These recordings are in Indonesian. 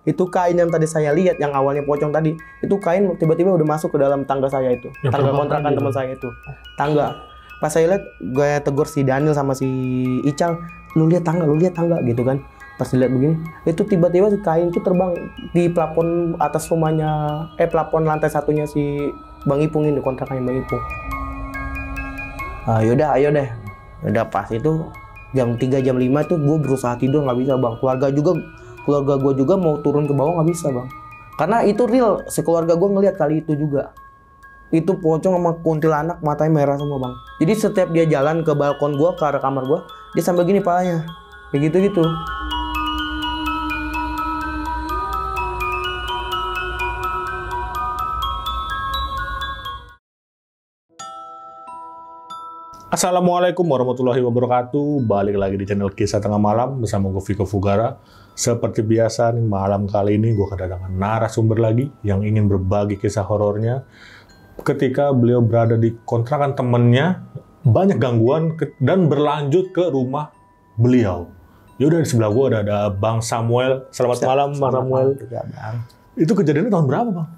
Itu kain yang tadi saya lihat, yang awalnya pocong tadi, itu kain tiba-tiba udah masuk ke dalam tangga saya itu, ya, tangga kontrakan teman saya itu, tangga. Pas saya lihat, gue tegur si Daniel sama si Ical, lu lihat tangga gitu kan. Pas dilihat begini, itu tiba-tiba si kain itu terbang di plafon atas rumahnya, plafon lantai satunya si Bang Ipung ini, kontrakannya Bang Ipung. Yaudah, ayo deh. Udah pas itu jam 3 jam 5 itu gue berusaha tidur nggak bisa bang. Keluarga gue juga mau turun ke bawah nggak bisa bang. Karena itu real, sekeluarga gue ngelihat kali itu juga. Itu pocong sama kuntilanak matanya merah semua bang. Jadi setiap dia jalan ke balkon gue, ke arah kamar gue, dia sambil gini palanya. Kayak gitu-gitu. Assalamualaikum warahmatullahi wabarakatuh. Balik lagi di channel Kisah Tengah Malam bersama gue Viko Fugara. Seperti biasa nih, malam kali ini gue kedatangan narasumber lagi yang ingin berbagi kisah horornya. Ketika beliau berada di kontrakan temennya, banyak gangguan dan berlanjut ke rumah beliau. Yaudah, di sebelah gue ada Bang Samuel. Selamat malam Bang Samuel. Juga, bang. Itu kejadiannya tahun berapa Bang?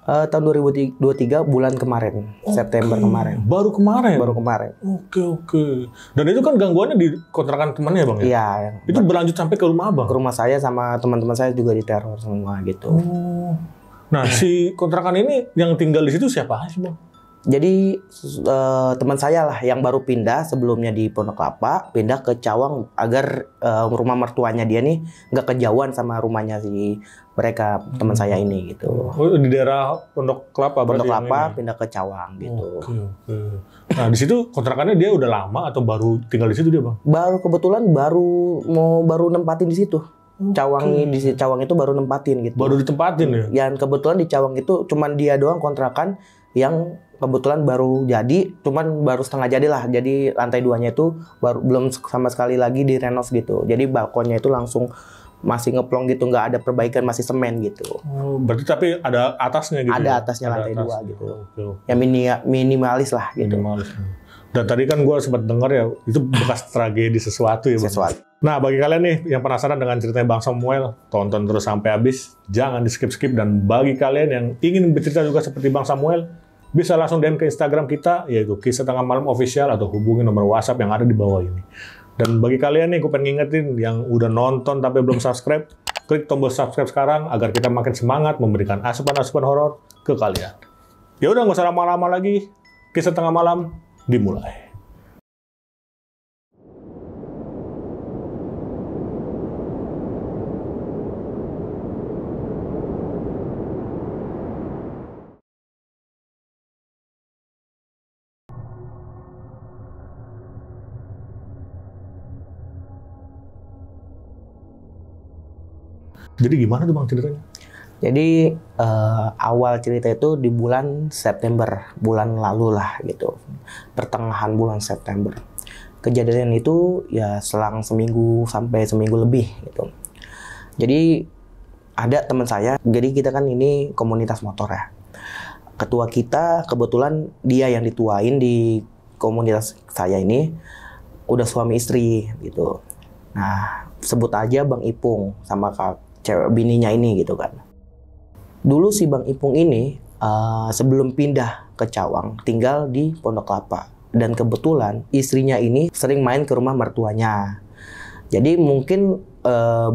Tahun 2023 bulan kemarin, September kemarin. Baru kemarin? Baru kemarin. Oke. Dan itu kan gangguannya di kontrakan temannya Bang ya? Iya. Itu berlanjut sampai ke rumah Bang? Ke rumah saya sama teman-teman saya juga diteror semua gitu. Oh. Nah, si kontrakan ini yang tinggal di situ siapa sih Bang? Jadi teman saya lah yang baru pindah sebelumnya di Pondok Kelapa, pindah ke Cawang agar rumah mertuanya dia nih nggak kejauhan sama rumahnya si mereka teman saya ini gitu. Oh, di daerah Pondok Kelapa. Pondok Kelapa pindah ke Cawang gitu. Oke. Nah di situ kontrakannya dia udah lama atau baru tinggal di situ dia Bang? Kebetulan baru nempatin di situ. Cawang itu baru nempatin gitu. Baru ditempatin ya? Yang kebetulan di Cawang itu cuman dia doang kontrakan yang kebetulan baru jadi, cuman baru setengah jadi lah. Jadi lantai 2-nya itu belum sama sekali lagi direnov gitu. Jadi balkonnya itu langsung masih ngeplong gitu, nggak ada perbaikan, masih semen gitu. Oh, berarti tapi ada atasnya gitu? Ada atasnya lantai 2 gitu. Oke. Yang minimalis lah gitu. Minimalis. Dan tadi kan gue sempat dengar ya, itu bekas tragedi sesuatu ya Bang? Sesuatu. Nah, bagi kalian nih yang penasaran dengan ceritanya Bang Samuel, tonton terus sampai habis. Jangan di-skip-skip. Dan bagi kalian yang ingin bercerita juga seperti Bang Samuel, bisa langsung DM ke Instagram kita, yaitu Kisah Tengah Malam Official, atau hubungi nomor WhatsApp yang ada di bawah ini. Dan bagi kalian nih, gue pengen ngingetin yang udah nonton tapi belum subscribe, klik tombol subscribe sekarang agar kita makin semangat memberikan asupan-asupan horor ke kalian. Ya udah, nggak usah lama-lama lagi. Kisah Tengah Malam dimulai. Jadi gimana tuh Bang ceritanya? Jadi awal cerita itu di bulan September, bulan lalu lah gitu, pertengahan bulan September. Kejadian itu ya selang seminggu sampai seminggu lebih gitu. Jadi ada teman saya, jadi kita kan ini komunitas motor ya. Ketua kita kebetulan dia yang dituain di komunitas saya ini udah suami istri gitu. Nah sebut aja Bang Ipung sama cewek bininya ini gitu kan. Dulu si Bang Ipung ini sebelum pindah ke Cawang tinggal di Pondok Kelapa, dan kebetulan istrinya ini sering main ke rumah mertuanya. Jadi mungkin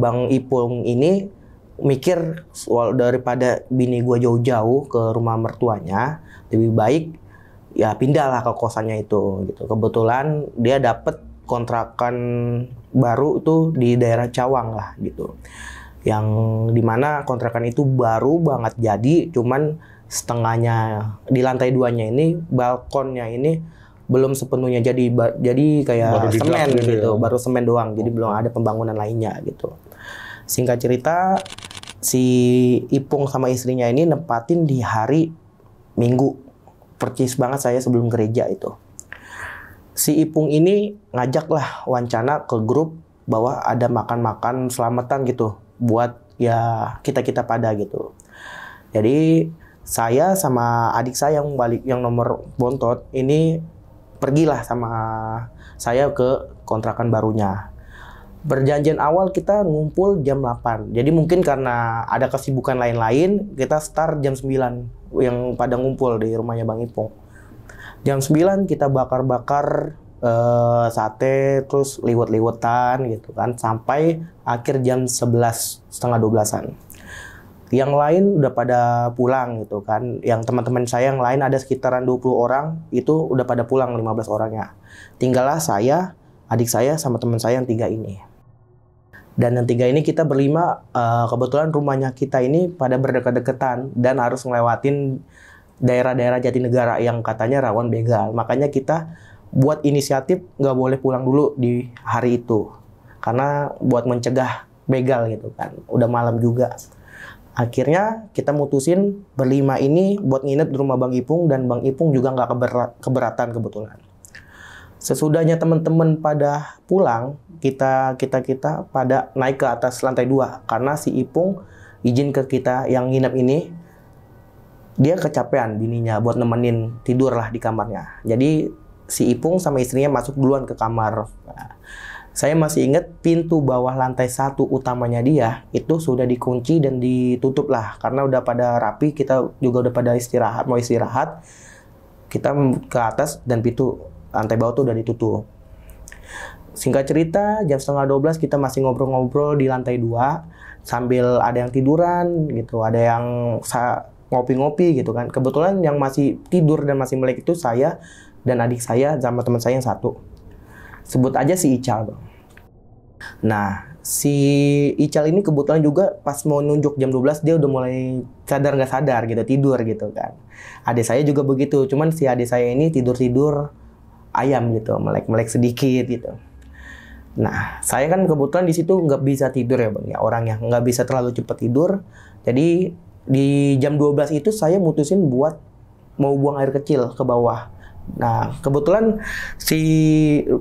Bang Ipung ini mikir daripada bini gua jauh-jauh ke rumah mertuanya, lebih baik ya pindahlah ke kosannya itu gitu. Kebetulan dia dapet kontrakan baru tuh di daerah Cawang lah gitu. Yang dimana kontrakan itu baru banget jadi, cuman setengahnya di lantai 2-nya ini, balkonnya ini belum sepenuhnya jadi kayak baru semen gitu ya? Baru semen doang, jadi belum ada pembangunan lainnya gitu. Singkat cerita, si Ipung sama istrinya ini nempatin di hari Minggu, percis banget saya sebelum gereja itu. Si Ipung ini ngajak lah wancana ke grup bahwa ada makan-makan selamatan gitu buat ya kita pada gitu. Jadi saya sama adik saya yang nomor bontot ini pergilah sama saya ke kontrakan barunya. Perjanjian awal kita ngumpul jam 8. Jadi mungkin karena ada kesibukan lain-lain, kita start jam 9 yang pada ngumpul di rumahnya Bang Ipung. Jam 9 kita bakar-bakar sate, terus liwet-liwetan gitu kan, sampai akhir jam 11, setengah 12-an. Yang lain udah pada pulang gitu kan. Yang teman-teman saya yang lain ada sekitaran 20 orang, itu udah pada pulang 15 orangnya. Tinggallah saya, adik saya, sama teman saya yang 3 ini. Dan yang 3 ini kita berlima, kebetulan rumahnya kita ini pada berdeket-deketan dan harus ngelewatin daerah-daerah Jatinegara yang katanya rawan begal. Makanya kita buat inisiatif nggak boleh pulang dulu di hari itu. Karena buat mencegah begal gitu kan. Udah malam juga. Akhirnya kita mutusin berlima ini buat nginep di rumah Bang Ipung, dan Bang Ipung juga nggak keberatan kebetulan. Sesudahnya teman-teman pada pulang, kita pada naik ke atas lantai 2 karena si Ipung izin ke kita yang nginep ini, dia kecapean bininya buat nemenin tidur lah di kamarnya. Jadi si Ipung sama istrinya masuk duluan ke kamar. Nah, saya masih ingat pintu bawah lantai 1 utamanya dia itu sudah dikunci dan ditutup lah karena udah pada rapi, kita juga udah pada mau istirahat. Kita ke atas dan pintu lantai bawah tuh udah ditutup. Singkat cerita, jam setengah 12 kita masih ngobrol-ngobrol di lantai 2 sambil ada yang tiduran gitu, ada yang ngopi-ngopi gitu kan. Kebetulan yang masih tidur dan masih melek itu saya dan adik saya sama teman saya yang 1. Sebut aja si Ical, Bang. Nah, si Ical ini kebetulan juga pas mau nunjuk jam 12 dia udah mulai sadar nggak sadar gitu, tidur gitu kan. Adik saya juga begitu, cuman si adik saya ini tidur-tidur ayam gitu, melek-melek sedikit gitu. Nah, saya kan kebetulan di situ nggak bisa tidur ya Bang ya, orangnya nggak bisa terlalu cepat tidur. Jadi di jam 12 itu saya mutusin buat mau buang air kecil ke bawah. Nah, kebetulan si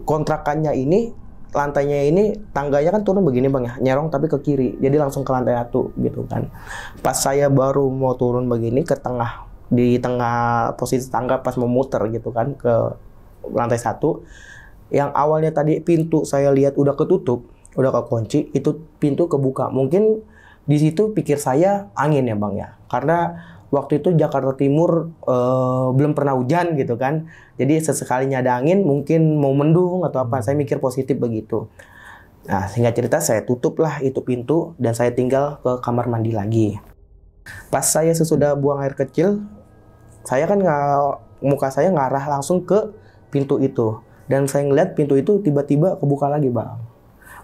kontrakannya ini, lantainya ini, tangganya kan turun begini Bang ya, nyerong tapi ke kiri. Jadi langsung ke lantai 1 gitu kan. Pas saya baru mau turun begini ke tengah, di tengah posisi tangga pas mau muter gitu kan ke lantai 1, yang awalnya tadi pintu saya lihat udah ketutup, udah kekunci, itu pintu kebuka. Mungkin di situ pikir saya angin ya Bang ya, karena waktu itu Jakarta Timur belum pernah hujan gitu kan, jadi sesekalinya ada angin, mungkin mau mendung atau apa, saya mikir positif begitu. Nah, singkat cerita saya tutup lah itu pintu dan saya tinggal ke kamar mandi lagi. Pas saya sesudah buang air kecil, saya kan muka saya ngarah langsung ke pintu itu, dan saya ngeliat pintu itu tiba-tiba kebuka lagi Bang.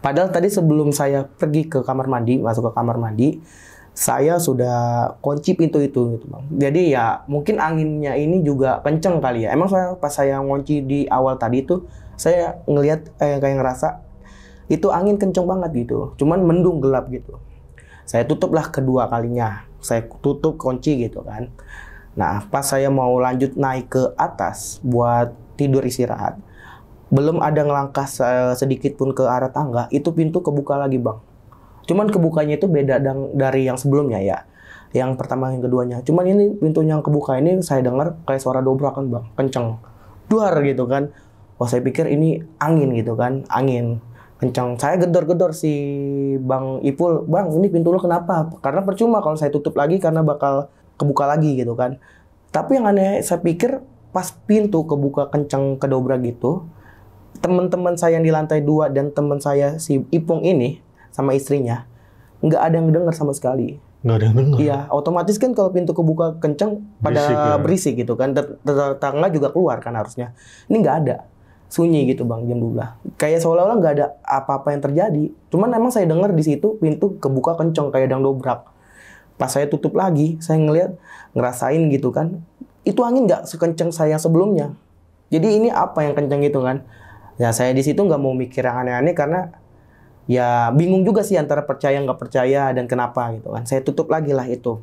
Padahal tadi sebelum saya pergi ke kamar mandi, masuk ke kamar mandi, saya sudah kunci pintu itu gitu Bang. Jadi ya mungkin anginnya ini juga kenceng kali ya. Emang pas saya ngunci di awal tadi itu, saya ngeliat kayak ngerasa itu angin kenceng banget gitu. Cuman mendung gelap gitu. Saya tutuplah kedua kalinya. Saya tutup kunci gitu kan. Nah, pas saya mau lanjut naik ke atas buat tidur istirahat, belum ada ngelangkah sedikit pun ke arah tangga, itu pintu kebuka lagi Bang. Cuman kebukanya itu beda dari yang sebelumnya ya, yang pertama yang keduanya. Cuman ini pintu yang kebuka ini saya dengar kayak suara dobrakan Bang, kenceng, duar gitu kan. Wah, saya pikir ini angin gitu kan, angin kenceng. Saya gedor-gedor si Bang Ipul, Bang ini pintu lu kenapa? Karena percuma kalau saya tutup lagi karena bakal kebuka lagi gitu kan. Tapi yang aneh, saya pikir pas pintu kebuka kencang kedobrak gitu, teman-teman saya yang di lantai 2 dan teman saya si Ipung ini sama istrinya nggak ada yang dengar sama sekali. Nggak ada yang dengar? Iya, otomatis kan kalau pintu kebuka kencang pada berisik gitu kan, tetangga juga keluar kan harusnya. Ini nggak ada, sunyi gitu Bang jam 12. Kayak seolah-olah nggak ada apa-apa yang terjadi. Cuman emang saya dengar di situ pintu kebuka kencang kayak ada yang dobrak. Pas saya tutup lagi, saya ngerasain gitu kan, itu angin nggak sekencang saya sebelumnya. Jadi ini apa yang kencang gitu kan? Ya saya di situ nggak mau mikir yang aneh-aneh karena ya bingung juga sih antara percaya nggak percaya dan kenapa gitu kan. Saya tutup lagi lah itu.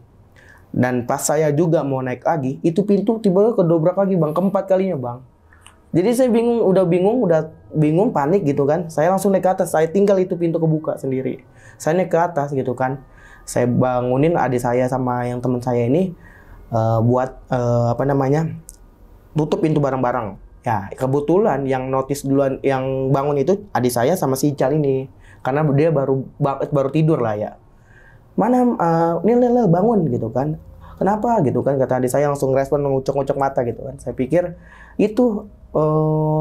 Dan pas saya juga mau naik lagi, itu pintu tiba-tiba kedobrak lagi Bang, keempat kalinya Bang. Jadi saya udah bingung, panik gitu kan. Saya langsung naik ke atas, saya tinggal itu pintu kebuka sendiri. Saya naik ke atas gitu kan. Saya bangunin adik saya sama yang teman saya ini buat tutup pintu bareng-bareng. Ya, kebetulan yang notice duluan, yang bangun itu adik saya sama si Ical ini. Karena dia baru tidur lah ya. Mana, Nil, bangun gitu kan. Kenapa gitu kan, kata adik saya langsung respon ngucek-ngucek mata gitu kan. Saya pikir itu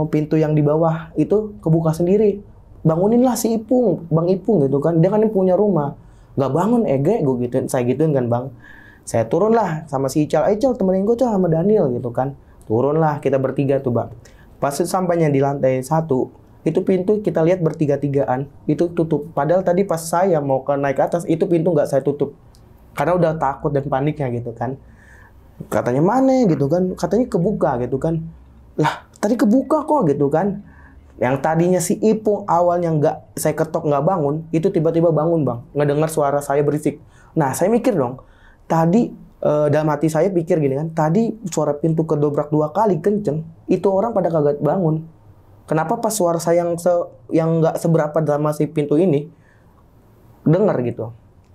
pintu yang di bawah itu kebuka sendiri. Banguninlah si Ipung, Bang Ipung gitu kan. Dia kan yang punya rumah. Nggak bangun, gue gituin, saya gituin kan bang. Saya turun lah sama si Ical, Ical temenin gue sama Daniel gitu kan. Turunlah kita bertiga tuh bang. Pas sampainya di lantai 1, itu pintu kita lihat bertiga-tigaan, itu tutup. Padahal tadi pas saya mau naik ke atas, itu pintu nggak saya tutup. Karena udah takut dan paniknya gitu kan. Katanya mana gitu kan, katanya kebuka gitu kan. Lah tadi kebuka kok gitu kan. Yang tadinya si Ipung awalnya nggak saya ketok nggak bangun, itu tiba-tiba bangun bang. Ngedengar suara saya berisik. Nah saya mikir dong, tadi dalam hati saya pikir gini kan, tadi suara pintu kedobrak 2 kali kenceng, itu orang pada kagak bangun. Kenapa pas suara saya yang nggak seberapa sama si pintu ini, denger gitu.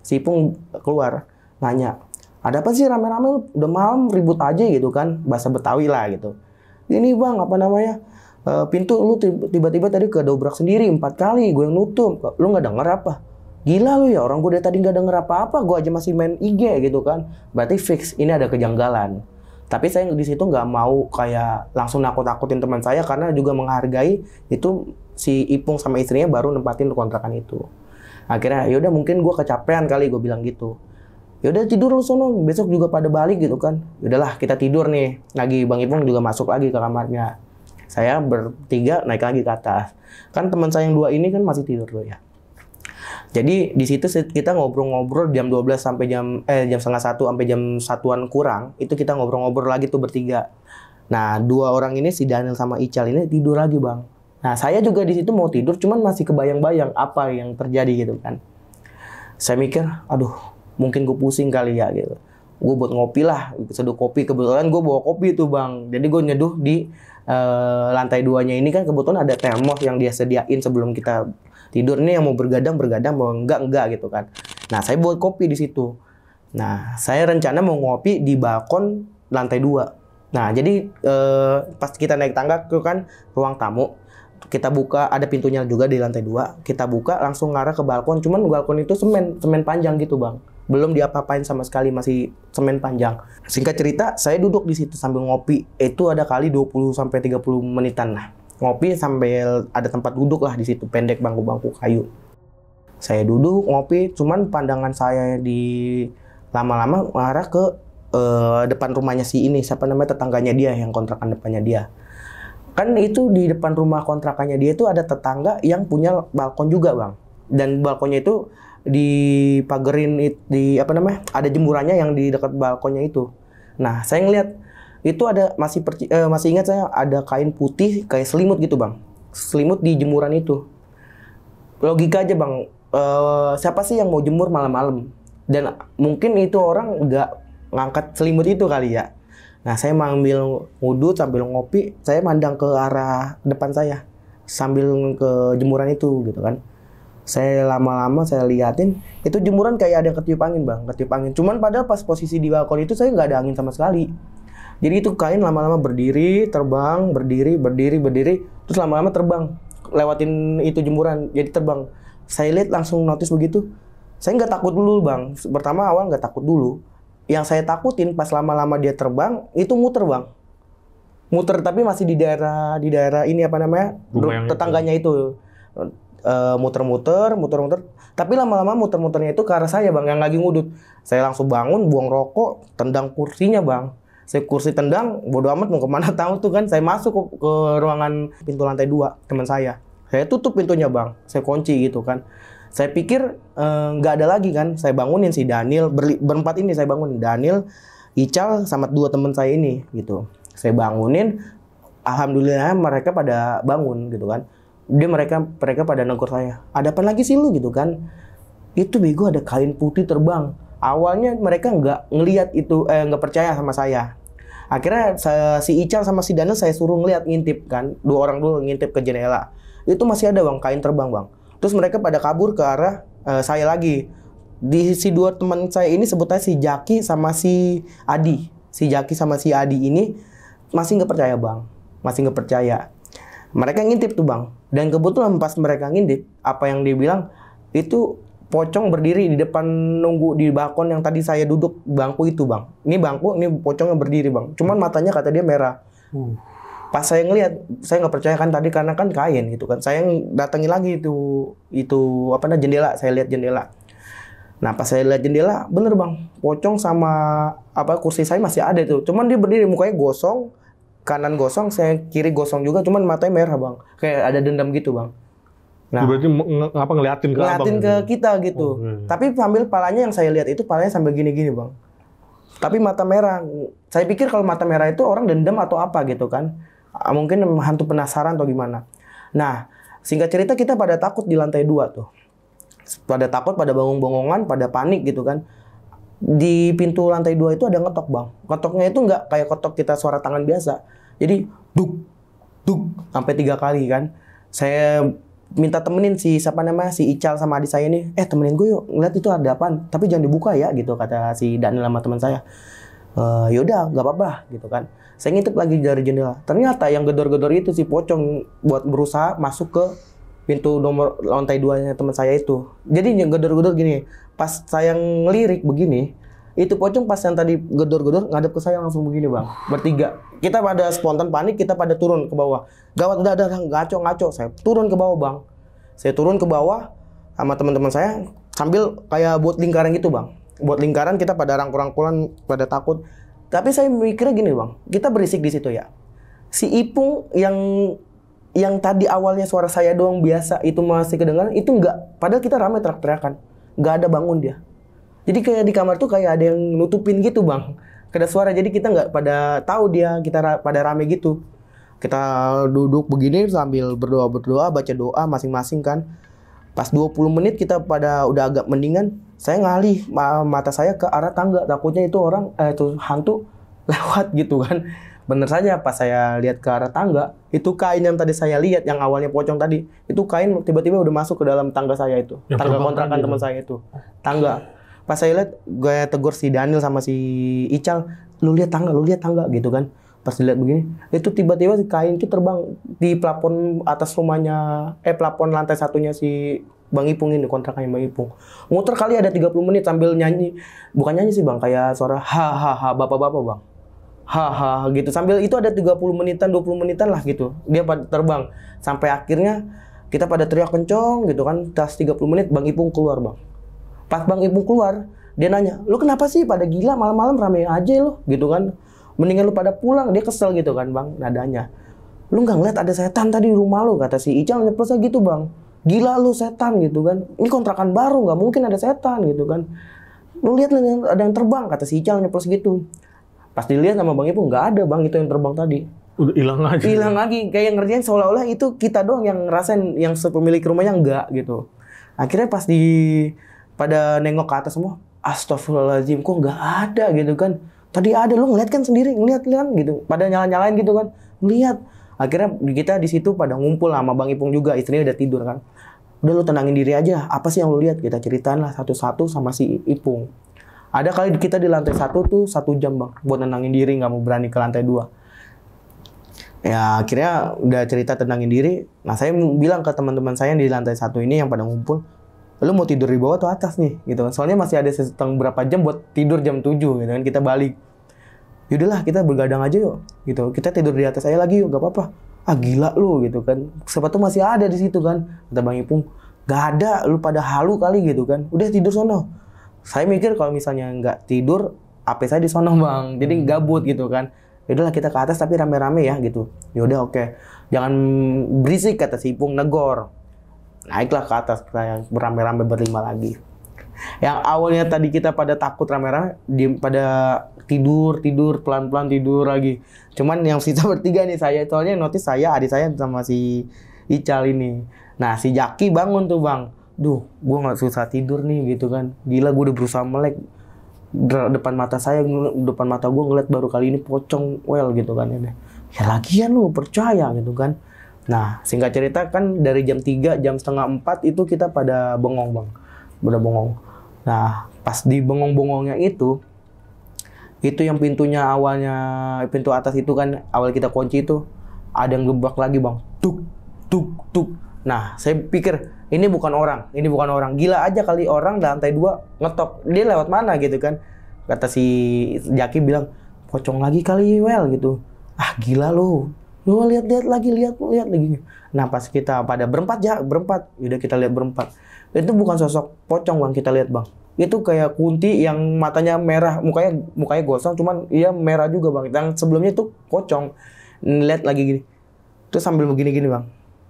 Si Ipung keluar, nanya, ada apa sih rame-rame, udah malam ribut aja gitu kan, bahasa Betawi lah gitu. Ini bang, apa namanya, pintu lu tiba-tiba tadi kedobrak sendiri 4 kali, gue yang nutup, lu nggak denger apa? Gila lu ya, orang gue dari tadi nggak denger apa-apa, gue aja masih main IG gitu kan. Berarti fix ini ada kejanggalan. Tapi saya di situ nggak mau kayak langsung nakut-nakutin teman saya, karena juga menghargai itu si Ipung sama istrinya baru nempatin kontrakan itu. Akhirnya yaudah mungkin gue kecapean kali, gue bilang gitu. Yaudah tidur lu sono, besok juga pada balik gitu kan. Yaudahlah kita tidur nih. Lagi Bang Ipung juga masuk lagi ke kamarnya. Saya bertiga naik lagi ke atas. Kan teman saya yang 2 ini kan masih tidur tuh ya. Jadi di situ kita ngobrol-ngobrol jam 12 sampai jam setengah 1 sampai jam 1-an kurang, itu kita ngobrol-ngobrol lagi tuh bertiga. Nah, 2 orang ini si Daniel sama Ical ini tidur lagi, Bang. Nah, saya juga di situ mau tidur, cuman masih kebayang-bayang apa yang terjadi gitu kan. Saya mikir, aduh, mungkin gue pusing kali ya gitu. Gue buat ngopi lah, seduh kopi. Kebetulan gue bawa kopi tuh bang. Jadi gue nyeduh di lantai 2-nya ini kan kebetulan ada termos yang dia sediain sebelum kita tidur. Ini yang mau bergadang, mau enggak gitu kan. Nah saya buat kopi di situ. Nah saya rencana mau ngopi di balkon lantai 2. Nah jadi pas kita naik tangga ke kan ruang tamu. Kita buka, ada pintunya juga di lantai 2. Kita buka langsung ngarah ke balkon. Cuman balkon itu semen panjang gitu bang. Belum diapa-apain sama sekali, masih semen panjang. Singkat cerita, saya duduk di situ sambil ngopi. Itu ada kali 20 sampai 30 menitan lah. Ngopi sambil ada tempat duduk lah di situ, pendek bangku-bangku kayu. Saya duduk ngopi, cuman pandangan saya di lama-lama mengarah ke depan rumahnya si ini, siapa namanya, tetangganya dia yang kontrakan depannya dia. Kan itu di depan rumah kontrakannya dia itu ada tetangga yang punya balkon juga bang. Dan balkonnya itu dipagerin, di apa namanya, ada jemurannya yang di dekat balkonnya itu. Nah saya ngeliat itu ada masih ingat saya ada kain putih kayak selimut gitu bang, selimut di jemuran itu. Logika aja bang, siapa sih yang mau jemur malam-malam, dan mungkin itu orang nggak ngangkat selimut itu kali ya. Nah saya mengambil wudhu sambil ngopi, saya mandang ke arah depan saya sambil ke jemuran itu gitu kan. Saya lama-lama saya liatin, itu jemuran kayak ada yang ketiup angin bang, ketiup angin. Cuman padahal pas posisi di balkon itu saya nggak ada angin sama sekali. Jadi itu kain lama-lama berdiri, terbang, berdiri, terus lama-lama terbang, lewatin itu jemuran, jadi terbang. Saya lihat langsung notice begitu. Saya nggak takut dulu bang, pertama awal nggak takut dulu. Yang saya takutin pas lama-lama dia terbang, itu muter bang. Muter tapi masih di daerah ini apa namanya, tetangganya itu. Muter-muter, tapi lama-lama muter-muternya itu ke arah saya bang, yang lagi ngudut. Saya langsung bangun, buang rokok, tendang kursinya bang. Saya kursi tendang, bodo amat mau kemana tahu tuh kan. Saya masuk ke ruangan pintu lantai 2 teman saya. Saya tutup pintunya bang, saya kunci gitu kan. Saya pikir nggak ada lagi kan. Saya bangunin si Daniel, berempat ini saya bangunin, Daniel, Ical sama 2 teman saya ini gitu. Saya bangunin, alhamdulillah mereka pada bangun gitu kan. Mereka pada negur saya, ada apa lagi sih lu gitu kan. Itu bego ada kain putih terbang. Awalnya mereka nggak ngelihat itu, nggak percaya sama saya. Akhirnya si Ical sama si Daniel saya suruh ngintip kan, 2 orang dulu ngintip ke jendela. Itu masih ada bang kain terbang bang. Terus mereka pada kabur ke arah saya lagi. Di si 2 teman saya ini sebutnya si Jaki sama si Adi. Si Jaki sama si Adi ini masih nggak percaya bang. masih nggak percaya. Mereka ngintip tuh bang, dan kebetulan pas mereka ngintip, apa yang dia bilang itu pocong berdiri di depan nunggu di balkon yang tadi saya duduk bangku itu bang. Ini bangku, ini pocongnya berdiri bang. Cuman matanya kata dia merah. Pas saya ngelihat, saya nggak percaya kan tadi karena kan kain gitu kan. Saya datangin lagi itu apa namanya jendela, saya lihat jendela. Nah pas saya lihat jendela, bener bang, pocong sama apa kursi saya masih ada tuh. Cuman dia berdiri mukanya gosong. Kanan gosong, saya kiri gosong juga, cuman matanya merah bang, kayak ada dendam gitu bang. Nah, berarti ngapa ngeliatin ke abang? Ke kita gitu. Tapi sambil palanya yang saya lihat itu palanya sambil gini-gini bang. Tapi mata merah. Saya pikir kalau mata merah itu orang dendam atau apa gitu kan. Mungkin hantu penasaran atau gimana. Nah, singkat cerita kita pada takut di lantai 2 tuh. Pada takut, pada bengong-bengongan, pada panik gitu kan. Di pintu lantai 2 itu ada ngetok bang. Ketoknya itu nggak kayak ketok kita suara tangan biasa. Jadi duk, duk sampai 3 kali kan. Saya minta temenin si siapa namanya si Ical sama adik saya ini. Temenin gue yuk, ngeliat itu ada apaan. Tapi jangan dibuka ya gitu kata si Daniel sama teman saya. Yaudah nggak apa-apa gitu kan. Saya ngintip lagi dari jendela. Ternyata yang gedor-gedor itu si pocong buat berusaha masuk ke pintu nomor lantai 2-nya teman saya itu. Jadi yang gedor-gedor gini. Pas saya ngelirik begini, itu pocong pas yang tadi gedor-gedor ngadep ke saya langsung begini bang, bertiga. Kita pada spontan panik, kita pada turun ke bawah. Gawat, udah ngaco. Saya turun ke bawah bang. Saya turun ke bawah sama teman-teman saya sambil kayak buat lingkaran gitu bang. Buat lingkaran kita pada rangkul-rangkulan, pada takut. Tapi saya mikirnya gini bang, kita berisik di situ ya. Si Ipung yang tadi awalnya suara saya doang biasa itu masih kedengaran, itu enggak. Padahal kita ramai teriak-teriakan, nggak ada bangun dia. Jadi kayak di kamar tuh kayak ada yang nutupin gitu bang. Ada suara, jadi kita nggak pada tahu dia, kita pada rame gitu. Kita duduk begini sambil berdoa, baca doa masing-masing kan. Pas 20 menit kita pada udah agak mendingan, saya ngalih mata saya ke arah tangga. Takutnya itu orang, itu hantu lewat gitu kan. Bener saja pas saya lihat ke arah tangga, itu kain yang tadi saya lihat, yang awalnya pocong tadi, itu kain tiba-tiba udah masuk ke dalam tangga saya itu. Yang tangga kontrakan teman saya itu. Tangga. Pas saya lihat, gue tegur si Daniel sama si Ical, lu lihat tangga gitu kan. Pas dilihat begini, itu tiba-tiba si kain itu terbang di plafon atas rumahnya, plafon lantai satunya si Bang Ipung ini, kontrakannya Bang Ipung. Muter kali ada 30 menit sambil nyanyi, bukan nyanyi sih bang, kayak suara ha bapak-bapak bang. Ha gitu, sambil itu ada 30 menitan, 20 menitan lah gitu. Dia pada terbang, sampai akhirnya kita pada teriak kencong gitu kan. Tas 30 menit Bang Ipung keluar bang. Pas Bang Ipung keluar, dia nanya, lu kenapa sih pada gila malam-malam rame aja lu gitu kan. Mendingan lu pada pulang. Dia kesel gitu kan bang, nadanya. Lu nggak ngeliat ada setan tadi di rumah lu, kata si Ical nyeplos gitu bang. Gila lu setan gitu kan. Ini kontrakan baru, nggak mungkin ada setan gitu kan. Lu lihat ada yang terbang, kata si Ical nyeplos gitu. Pas dilihat sama Bang Ipung, nggak ada bang itu yang terbang tadi. Udah hilang aja. Hilang lagi, kayak ngerjain seolah-olah itu kita doang yang ngerasain, yang sepemilik rumahnya enggak gitu. Akhirnya pas pada nengok ke atas semua, astagfirullahaladzim, kok nggak ada gitu kan. Tadi ada, lu ngeliat kan sendiri, ngeliat gitu. Pada nyala-nyalain gitu kan, ngeliat. Akhirnya kita di situ pada ngumpul sama Bang Ipung juga, istrinya udah tidur kan. Udah lu tenangin diri aja, apa sih yang lu lihat? Kita ceritain lah satu-satu sama si Ipung. Ada kali kita di lantai 1 tuh 1 jam bang, buat tenangin diri, nggak mau berani ke lantai 2. Ya akhirnya udah cerita tenangin diri. Nah saya bilang ke teman-teman saya yang di lantai 1 ini yang pada ngumpul, lu mau tidur di bawah atau atas nih gitu kan. Soalnya masih ada setengah berapa jam buat tidur jam 7 gitu kan, kita balik. Yaudahlah kita bergadang aja yuk gitu. Kita tidur di atas saya lagi yuk, gak apa-apa. Ah gila lu gitu kan. Sepatu masih ada di situ kan. Kata Bang Ipung, gak ada, lu pada halu kali gitu kan. Udah tidur sono. Saya mikir kalau misalnya nggak tidur, HP saya di sono bang. Jadi gabut gitu kan. Yaudahlah kita ke atas tapi rame-rame ya gitu. Yaudah oke. Jangan berisik, kata si Ipung, negor. Naiklah ke atas, kita beramai-ramai berlima lagi. Yang awalnya tadi kita pada takut rame-rame, pada tidur pelan-pelan tidur lagi. Cuman yang sisa bertiga nih, saya soalnya notice saya, adik saya sama si Ical ini. Nah si Jaki bangun tuh bang. Duh, gue nggak susah tidur nih gitu kan. Gila, gue udah berusaha melek. Depan mata gue ngeliat baru kali ini pocong well gitu kan. Ya lagian lu percaya gitu kan. Nah, singkat cerita kan dari jam 3, jam setengah 4 itu kita pada bengong bang. Pada bengong. Nah, pas di bengong-bengongnya itu yang pintunya awalnya, pintu atas itu kan awal kita kunci itu, ada yang gebrak lagi bang, tuk tuk tuk. Nah saya pikir ini bukan orang, gila aja kali orang lantai 2 ngetok, dia lewat mana gitu kan. Kata si Jaki bilang, pocong lagi kali Well gitu. Ah gila lu lihat lagi. Nah pas kita pada berempat, udah kita lihat berempat. Itu bukan sosok pocong bang, kita lihat bang. Itu kayak kunti yang matanya merah, mukanya gosong, cuman iya merah juga bang. Yang sebelumnya itu pocong, lihat lagi gini. Terus sambil begini bang.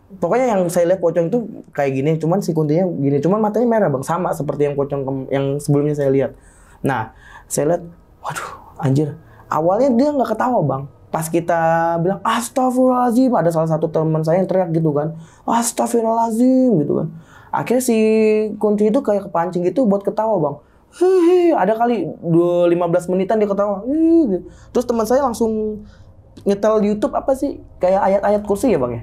Pokoknya yang saya lihat pocong itu kayak gini, cuman si kuntinya gini, cuman matanya merah bang, sama seperti yang pocong yang sebelumnya saya lihat. Nah, saya lihat, waduh, anjir. Awalnya dia nggak ketawa bang. Pas kita bilang astagfirullahaladzim, ada salah satu teman saya yang teriak gitu kan, astagfirullahaladzim gitu kan. Akhirnya si kunti itu kayak kepancing gitu buat ketawa bang. Hehe, ada kali 15 menitan dia ketawa. Hehe. Terus teman saya langsung nyetel di YouTube apa sih, kayak ayat-ayat kursi ya bang ya.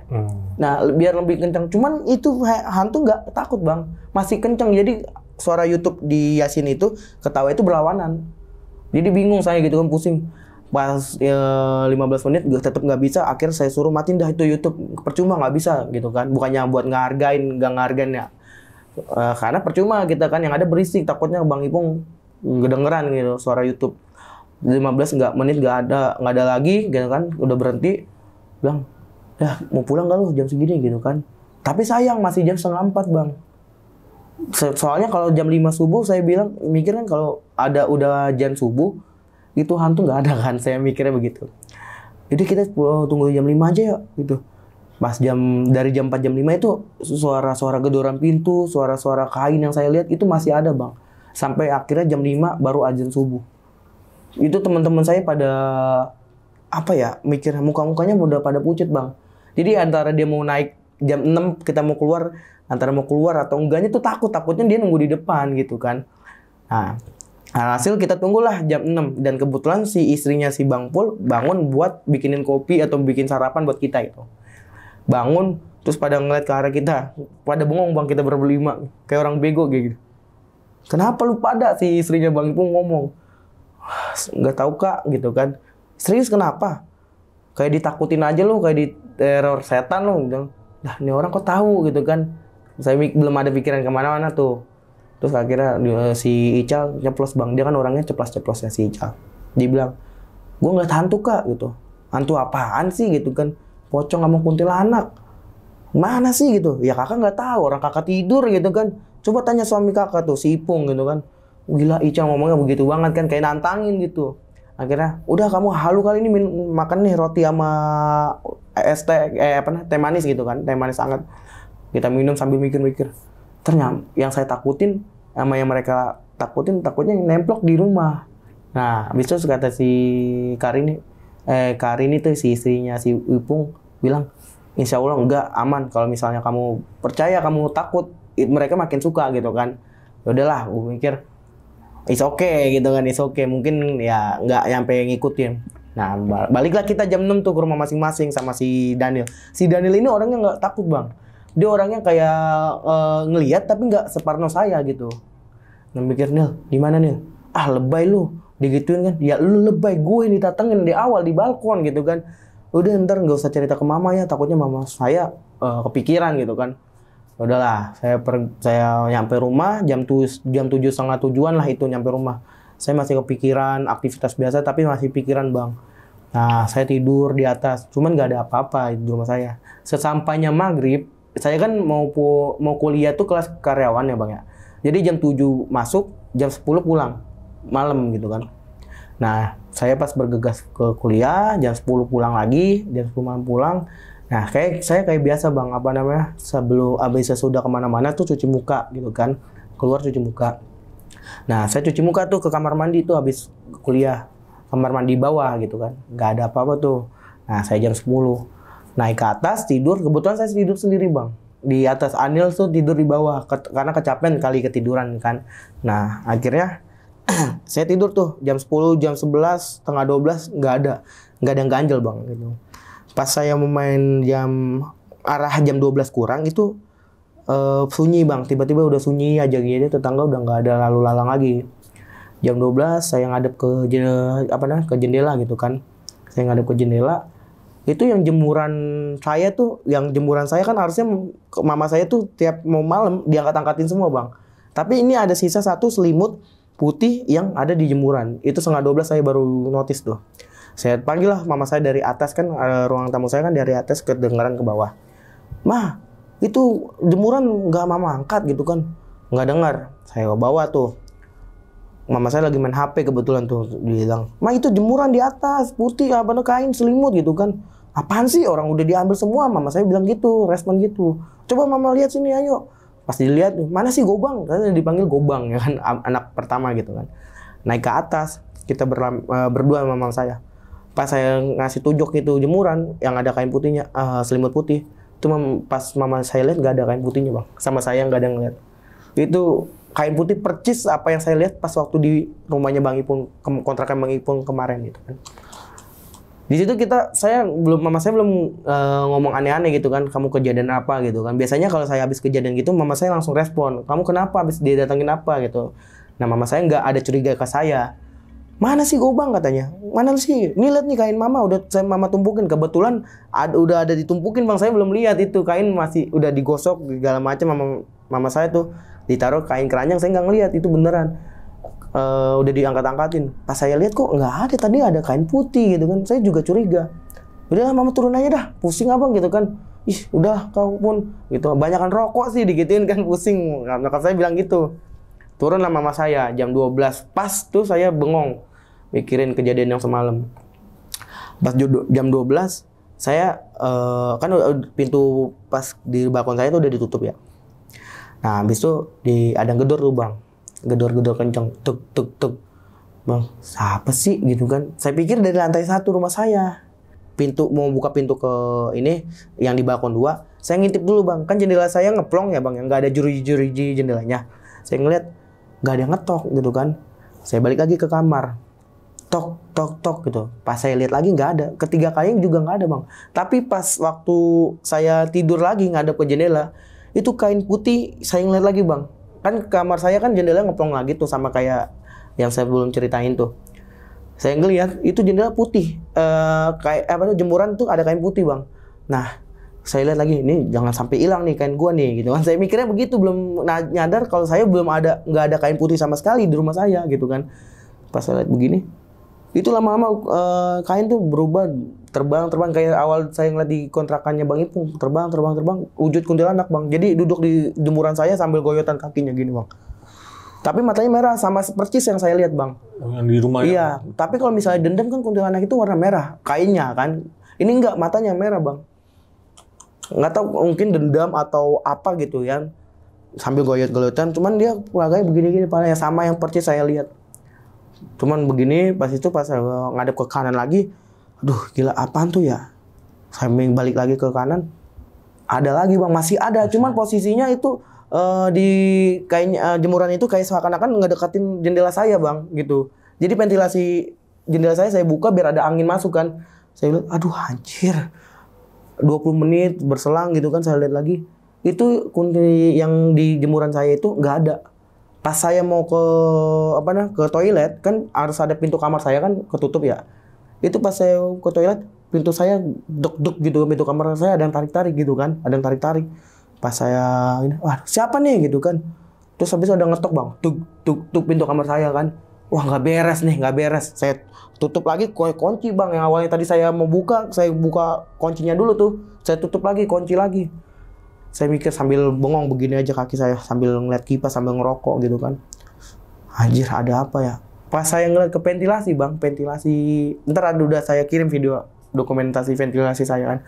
Nah biar lebih kencang, cuman itu hantu nggak takut bang, masih kencang. Jadi suara YouTube di Yasin itu ketawa itu berlawanan. Jadi bingung saya gitu kan, pusing. Pas 15 menit tetap nggak bisa, akhirnya saya suruh matiin dah itu YouTube, percuma nggak bisa gitu kan. Bukannya buat nggak ngehargain ya, karena percuma kita kan, yang ada berisik, takutnya Bang Ipung kedengeran gitu suara YouTube. 15 menit nggak ada lagi gitu kan, udah berhenti, bilang ya mau pulang gak lu jam segini gitu kan. Tapi sayang masih jam 3:30 bang. Soalnya kalau jam 5 subuh saya bilang mikir kan, kalau udah jam subuh itu hantu nggak ada kan, saya mikirnya begitu. Jadi kita tunggu jam 5 aja ya gitu. Pas dari jam 4 jam 5 itu suara-suara gedoran pintu, suara-suara kain yang saya lihat itu masih ada bang. Sampai akhirnya jam 5 baru azan subuh. Itu teman-teman saya pada apa ya, mikir muka-mukanya udah pada pucat bang. Jadi antara dia mau naik jam 6 kita mau keluar, antara mau keluar atau enggaknya tuh takutnya dia nunggu di depan gitu kan. Nah, hasil kita tunggulah jam 6 dan kebetulan si istrinya si Bang Pul bangun buat bikinin kopi atau bikin sarapan buat kita itu. Bangun terus pada ngeliat ke arah kita, pada bengong bang, kita berlima kayak orang bego gitu. Kenapa lu pada, si istrinya Bang Ipung ngomong. Nggak tahu kak gitu kan. Serius kenapa? Kayak ditakutin aja lu, kayak di teror setan lu gitu. Nah ini orang kok tahu gitu kan. Saya belum ada pikiran kemana-mana tuh. Terus akhirnya si Ical nyeplos bang, dia kan orangnya ceplos-ceplos ya si Ical. Dia bilang, gue ngeliat hantu kak gitu. Hantu apaan sih gitu kan? Pocong sama kuntilanak. Mana sih gitu? Ya kakak nggak tahu, orang kakak tidur gitu kan. Coba tanya suami kakak tuh, si Ipung gitu kan. Gila Ical ngomongnya begitu banget kan, kayak nantangin gitu. Akhirnya, udah kamu halu kali ini makan nih roti sama teh manis gitu kan, teh manis hangat. Kita minum sambil mikir-mikir. Ternyata yang saya takutin sama yang mereka takutnya nemplok di rumah. Nah, habis itu kata si Karini tuh si istrinya si Ipung bilang, insya Allah enggak, aman. Kalau misalnya kamu percaya, kamu takut, mereka makin suka gitu kan. Yaudahlah, gue mikir it's okay gitu kan, it's okay. Mungkin ya nggak nyampe ngikutin. Nah, baliklah kita jam 6 tuh ke rumah masing-masing sama si Daniel. Si Daniel ini orangnya nggak takut bang. Dia orangnya kayak ngelihat tapi nggak separno saya gitu. Nah mikir, Nil, di mana Nil? Ah lebay lu, digituin kan? Ya lu lebay, gue yang ditatengin di awal di balkon gitu kan. Udah ntar nggak usah cerita ke mama ya, takutnya mama saya kepikiran gitu kan. Udahlah, saya nyampe rumah jam 7:30 lah itu nyampe rumah. Saya masih kepikiran aktivitas biasa tapi masih pikiran bang. Nah saya tidur di atas, cuman nggak ada apa-apa di rumah saya. Sesampainya maghrib, saya kan mau kuliah tuh kelas karyawan ya bang ya. Jadi jam 7 masuk, jam 10 pulang malam gitu kan. Nah saya pas bergegas ke kuliah, jam 10 pulang lagi, jam 10 malam pulang. Nah, saya kayak biasa bang, sebelum sesudah kemana-mana tuh cuci muka gitu kan, keluar cuci muka. Nah, saya cuci muka tuh ke kamar mandi tuh habis kuliah, kamar mandi bawah gitu kan, nggak ada apa-apa tuh. Nah, saya jam 10 naik ke atas tidur, kebetulan saya tidur sendiri bang, di atas. Anil tuh tidur di bawah karena kecapean kali ketiduran kan. Nah, akhirnya saya tidur tuh jam 10, jam 11, setengah 12 nggak ada yang ganjel bang gitu. Pas saya mau main arah jam 12 kurang itu sunyi bang, tiba-tiba udah sunyi aja gitu, tetangga udah nggak ada lalu lalang lagi. Jam 12 saya ngadep ke jendela gitu kan, saya ngadep ke jendela, Itu yang jemuran saya tuh, yang jemuran saya kan harusnya mama saya tuh tiap mau malam diangkat-angkatin semua bang. Tapi ini ada sisa satu selimut putih yang ada di jemuran. Itu 11:30 saya baru notice tuh. Saya panggil lah mama saya dari atas kan, ruang tamu saya kan dari atas kedengaran ke bawah. Mah, itu jemuran nggak mama angkat gitu kan? Nggak dengar. Saya bawa tuh. Mama saya lagi main HP kebetulan tuh, bilang, "Ma, itu jemuran di atas, putih, apa kain selimut gitu kan." "Apaan sih, orang udah diambil semua." Mama saya bilang gitu, respon gitu. "Coba mama lihat sini, ayo." Pas dilihat, "Mana sih Gobang?" Karena dipanggil Gobang ya kan, anak pertama gitu kan. Naik ke atas, kita berdua sama mama saya. Pas saya ngasih tunjuk itu jemuran yang ada kain putihnya, selimut putih, itu pas mama saya lihat nggak ada kain putihnya bang, sama saya nggak ada yang lihat. Itu kain putih percis apa yang saya lihat pas waktu di rumahnya Bang Ipung, kontrakan Bang Ipung kemarin gitu kan. Di situ mama saya belum ngomong aneh-aneh gitu kan, "Kamu kejadian apa?" gitu kan. Biasanya kalau saya habis kejadian gitu, mama saya langsung respon, "Kamu kenapa? Habis dia datangin apa?" gitu. Nah, mama saya nggak ada curiga ke saya. "Mana sih Gobang?" katanya. "Mana sih? Nih lihat nih kain mama, udah mama tumpukin." Kebetulan udah ada ditumpukin bang, saya belum lihat itu kain masih udah digosok segala macam. Mama saya tuh ditaruh kain keranjang, saya nggak ngelihat itu beneran. Udah diangkat-angkatin. Pas saya lihat kok nggak ada, tadi ada kain putih gitu kan. Saya juga curiga. "Udah mama turun aja dah, pusing abang," gitu kan. "Ih udah kau pun," gitu. "Banyakan rokok sih digituin kan, pusing." Nah, saya bilang gitu. Turunlah mama saya jam 12. Pas tuh saya bengong mikirin kejadian yang semalam. Pas jam 12 saya kan pintu pas di balkon saya tuh udah ditutup ya. Nah, habis itu ada gedor tuh bang, gedor kenceng, tuk tuk tuk. Bang, siapa sih gitu kan? Saya pikir dari lantai 1 rumah saya. Mau buka pintu ke ini yang di balkon 2, saya ngintip dulu bang. Kan jendela saya ngeplong ya bang, yang nggak ada juri-juri jendelanya. Saya ngeliat nggak ada yang ngetok gitu kan. Saya balik lagi ke kamar, tok tok tok gitu. Pas saya lihat lagi nggak ada. Ketiga kali juga nggak ada bang. Tapi pas waktu saya tidur lagi ngadep ke jendela, itu kain putih saya ngeliat lagi bang. Kan kamar saya kan jendela ngeplong lagi tuh, sama kayak yang saya belum ceritain tuh. Saya ngeliat itu jendela putih, kayak apa tuh, jemuran tuh ada kain putih bang. Nah, saya lihat lagi, ini jangan sampai hilang nih kain gua nih gitu kan. Saya mikirnya begitu, belum nyadar kalau saya nggak ada kain putih sama sekali di rumah saya gitu kan. Pas saya lihat begini, itu lama-lama kain tuh berubah, terbang kayak awal saya ngeliat di kontrakannya Bang Ipung, terbang wujud kuntilanak bang. Jadi duduk di jemuran saya sambil goyotan kakinya gini bang. Tapi matanya merah, sama percis yang saya lihat bang. Yang di rumah. Iya, tapi kalau misalnya dendam kan kuntilanak itu warna merah kainnya kan. Ini enggak, matanya merah bang. Nggak tahu mungkin dendam atau apa gitu ya. Sambil goyot-goyotan, cuman dia laganya begini-gini palanya, sama yang percis saya lihat. Cuman begini, pas saya ngadep ke kanan lagi, aduh gila apaan tuh ya. Saya balik lagi ke kanan, ada lagi bang, masih ada. Cuman posisinya itu di kayaknya jemuran itu kayak seakan-akan ngedekatin jendela saya bang gitu. Jadi ventilasi jendela saya buka biar ada angin masuk kan. Saya bilang, aduh anjir. 20 menit berselang gitu kan, saya lihat lagi. Itu kunti yang di jemuran saya itu nggak ada. Pas saya mau ke toilet kan harus ada pintu kamar saya kan ketutup ya. Itu pas saya ke toilet, pintu saya duk gitu, pintu kamar saya ada yang tarik-tarik gitu kan, ada yang tarik-tarik. Pas saya ini, wah siapa nih gitu kan. Terus habis ada ngetok bang, tuk pintu kamar saya kan. Wah nggak beres. Saya tutup lagi kunci bang, yang awalnya tadi saya mau buka, saya buka kuncinya dulu tuh. Saya tutup lagi, kunci lagi. Saya mikir sambil bengong begini aja kaki saya, sambil ngeliat kipas, sambil ngerokok gitu kan. Anjir ada apa ya? Pas saya ngeliat ke ventilasi bang, ntar udah saya kirim video dokumentasi ventilasi saya kan.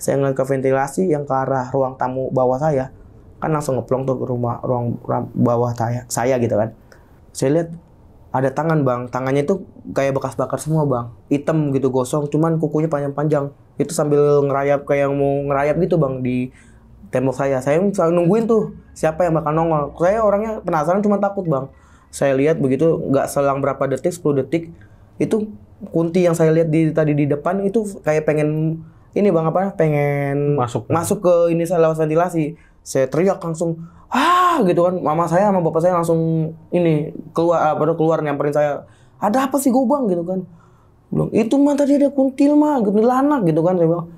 Saya ngeliat ke ventilasi yang ke arah ruang tamu bawah saya, kan langsung ngeplong tuh ke ruang bawah saya gitu kan. Saya lihat ada tangan bang, tangannya itu kayak bekas bakar semua bang, hitam gitu gosong, cuman kukunya panjang-panjang. Itu sambil ngerayap kayak mau ngerayap gitu bang di tembok saya. Saya selalu nungguin tuh siapa yang bakal nongol. Saya orangnya penasaran, cuma takut bang. Saya lihat begitu, nggak selang berapa detik, 10 detik, itu kunti yang saya lihat tadi di depan itu kayak pengen ini bang apa pengen masuk ke ini saya lewat ventilasi. Saya teriak langsung gitu kan. Mama saya sama bapak saya langsung ini keluar nyamperin saya. Ada apa sih gue bang gitu kan. Bilang, itu mah tadi ada kuntil mah, kuntilanak gitu kan. Saya bilang,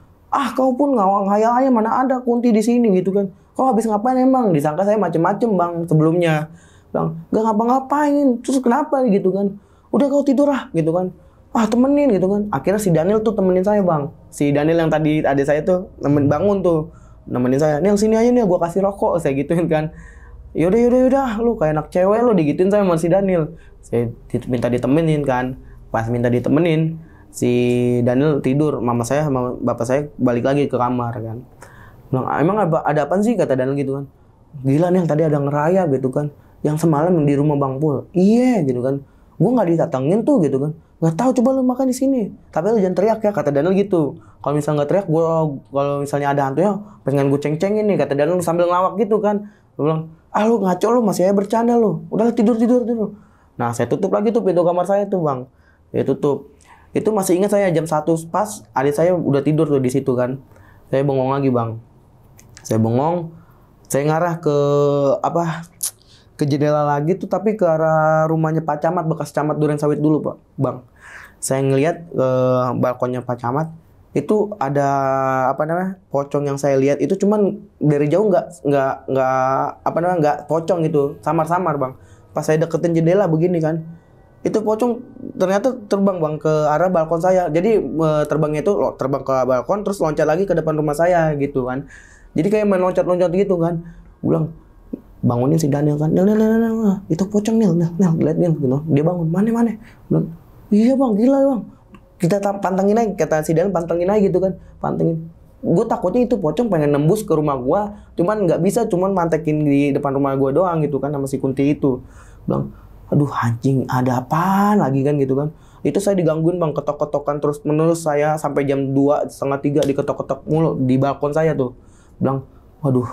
kau pun ngawang hayal aja mana ada kunti di sini gitu kan. Kau habis ngapain emang? Disangka saya macem-macem bang sebelumnya. Bilang, gak ngapa-ngapain. Terus kenapa gitu kan? Udah kau tidur lah gitu kan. Temenin gitu kan. Akhirnya si Daniel tuh temenin saya bang. Si Daniel yang tadi adik saya tuh bangun tuh. Nemenin saya. Nil sini aja nih gua kasih rokok. Saya gituin kan. Yaudah. Lu kayak anak cewek lu digituin saya sama si Daniel. Saya minta ditemenin kan. Pas minta ditemenin, si Daniel tidur. Mama saya sama bapak saya balik lagi ke kamar kan. Bilang, emang ada apa sih kata Daniel gitu kan. Gila nih tadi ada ngerayap gitu kan. Yang semalam di rumah Bang Pul. Iya gitu kan. Gue nggak didatengin tuh gitu kan. Nggak tahu coba lu makan di sini. Tapi lu jangan teriak ya kata Daniel gitu. Kalau misalnya nggak teriak, kalau misalnya ada hantunya, pengen gue ceng-cengin nih kata Daniel sambil ngelawak gitu kan. Gue bilang, lu ngaco lu masih aja bercanda lu. Udah tidur. Nah saya tutup lagi tuh pintu kamar saya tuh bang. Ya tutup. Itu masih ingat saya jam 1 pas adik saya udah tidur tuh di situ kan. Saya bengong lagi bang. Saya bengong. Saya ngarah ke jendela lagi tuh tapi ke arah rumahnya Pak Camat, bekas Camat Durensawit dulu Pak, Bang. Saya ngelihat balkonnya Pak Camat itu ada pocong yang saya lihat itu cuman dari jauh nggak pocong gitu, samar-samar Bang. Pas saya deketin jendela begini kan, itu pocong ternyata terbang Bang ke arah balkon saya. Jadi terbangnya itu terbang ke balkon terus loncat lagi ke depan rumah saya gitu kan. Jadi kayak main loncat-loncat gitu kan. Gue bilang, bangunin si Daniel kan, Nil, itu pocong Nil, lihat Nil, gitu. Dia bangun, mana? Bilang, iya bang, gila bang, kita pantengin aja, kata si Daniel pantengin aja gitu kan, pantengin. Gue takutnya itu pocong pengen nembus ke rumah gue, cuman nggak bisa, cuman mantekin di depan rumah gue doang gitu kan, sama si Kunti itu. Bilang, aduh anjing, ada apa lagi kan gitu kan. Itu saya digangguin bang, ketok-ketokan terus menerus saya sampai jam 2, setengah 3 diketok-ketok mulu di balkon saya tuh. Bilang, waduh,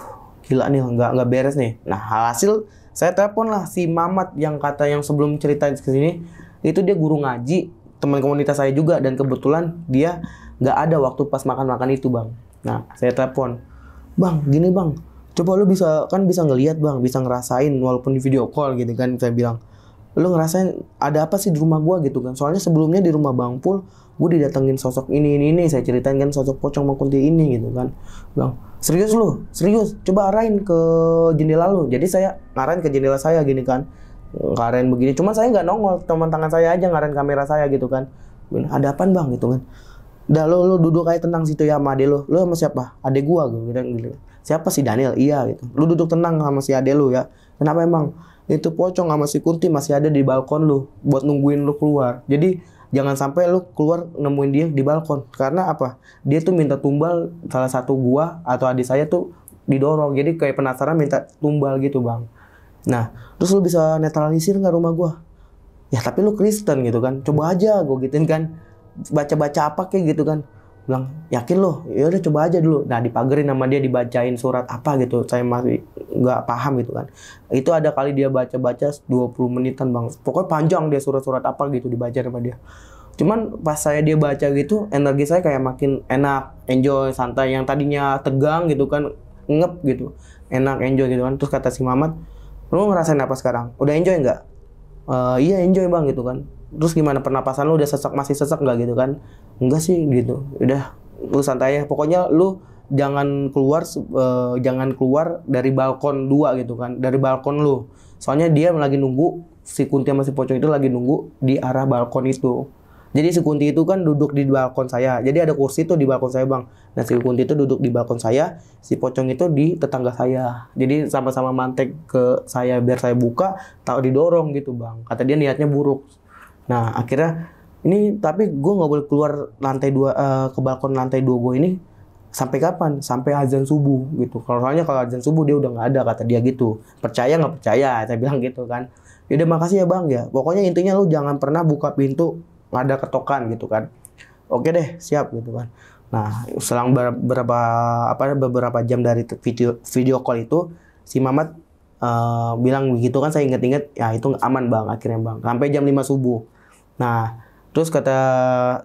gila nih, nggak beres nih. Nah, hasil saya telepon lah si Mamat yang sebelum cerita ke sini, itu dia guru ngaji, teman komunitas saya juga, dan kebetulan dia nggak ada waktu pas makan-makan itu, Bang. Nah, saya telepon, Bang, gini Bang, coba lu bisa ngelihat Bang, bisa ngerasain walaupun di video call gitu kan. Saya bilang, lu ngerasain ada apa sih di rumah gua gitu kan. Soalnya sebelumnya di rumah Bang Pul, gue didatengin sosok ini, saya ceritain kan sosok pocong Mangkunti ini gitu kan. Bilang, serius, coba arahin ke jendela lu. Jadi saya ngarahin ke jendela saya gini kan, ngarahin begini. Cuman saya nggak nongol, teman tangan saya aja ngarahin kamera saya gitu kan. Ada apaan Bang gitu kan. Udah lu duduk aja tenang situ ya sama ade lu. Lu sama siapa? Ade gua gitu. Siapa si Daniel? Iya gitu. Lu duduk tenang sama si ade lu ya. Kenapa emang? Itu pocong sama si Kunti masih ada di balkon lu buat nungguin lu keluar. Jadi jangan sampai lu keluar nemuin dia di balkon. Karena apa? Dia tuh minta tumbal salah satu gua atau adik saya tuh didorong. Jadi kayak penasaran minta tumbal gitu Bang. Nah, terus lu bisa netralisir nggak rumah gua? Ya tapi lu Kristen gitu kan. Coba aja gua gituin kan. Baca-baca apa kayak gitu kan. Bilang, yakin lo? Ya udah coba aja dulu. Nah, dipagerin sama dia, dibacain surat apa gitu. Saya masih nggak paham gitu kan. Itu ada kali dia baca-baca 20 menitan Bang. Pokoknya panjang dia surat-surat apa gitu dibaca sama dia. Cuman pas dia baca gitu, energi saya kayak makin enak, enjoy, santai. Yang tadinya tegang gitu kan, ngep gitu. Enak, enjoy gitu kan. Terus kata si Mamat, lu ngerasain apa sekarang? Udah enjoy nggak? Iya enjoy Bang gitu kan. Terus gimana pernapasan lu, udah masih sesak nggak gitu kan? Enggak sih gitu. Udah lu santai ya. Pokoknya lu jangan keluar dari balkon 2 gitu kan. Dari balkon lu. Soalnya dia lagi nunggu, si Kunti sama si pocong itu lagi nunggu di arah balkon itu. Jadi si Kunti itu kan duduk di balkon saya. Jadi ada kursi tuh di balkon saya Bang. Nah si Kunti itu duduk di balkon saya, si pocong itu di tetangga saya. Jadi sama-sama mantek ke saya biar saya buka, tahu didorong gitu Bang. Kata dia niatnya buruk. Nah akhirnya ini tapi gue nggak boleh keluar lantai 2 ke balkon lantai 2 gue ini sampai kapan? Sampai azan subuh gitu. Kalau azan subuh dia udah nggak ada kata dia gitu. Percaya nggak percaya? Saya bilang gitu kan. Yaudah makasih ya Bang ya. Pokoknya intinya lu jangan pernah buka pintu nggak ada ketokan gitu kan. Oke deh siap gitu kan. Nah selang beberapa jam dari video call itu si Mamat bilang begitu kan. Saya inget-inget ya itu aman Bang akhirnya Bang. Sampai jam 5 subuh. Nah, Terus kata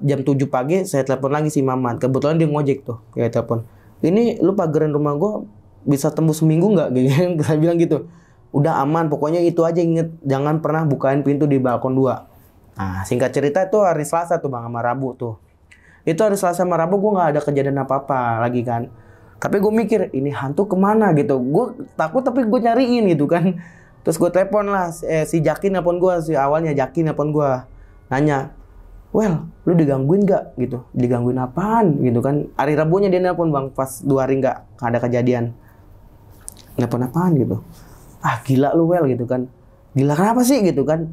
jam 7 pagi saya telepon lagi si Mamat. Kebetulan dia ngojek tuh, kayak telepon. Ini lu pagerin rumah gua bisa tembus seminggu nggak? Gitu. Saya bilang gitu. Udah aman, pokoknya itu aja inget. Jangan pernah bukain pintu di balkon 2. Nah, singkat cerita itu hari Selasa tuh Bang, sama Rabu tuh. Itu hari Selasa sama Rabu gue nggak ada kejadian apa-apa lagi kan. Tapi gue mikir, ini hantu kemana gitu. Gue takut tapi gue nyariin gitu kan. Terus gue telepon lah, si Jakin nelpon gue, si awalnya Jakin nelpon gue. Nanya, well, lu digangguin gak gitu? Digangguin apaan gitu kan. Hari Rabunya dia nelpon Bang, pas 2 hari nggak ada kejadian. Nelpon apaan gitu. Ah gila lu Well gitu kan. Gila kenapa sih gitu kan.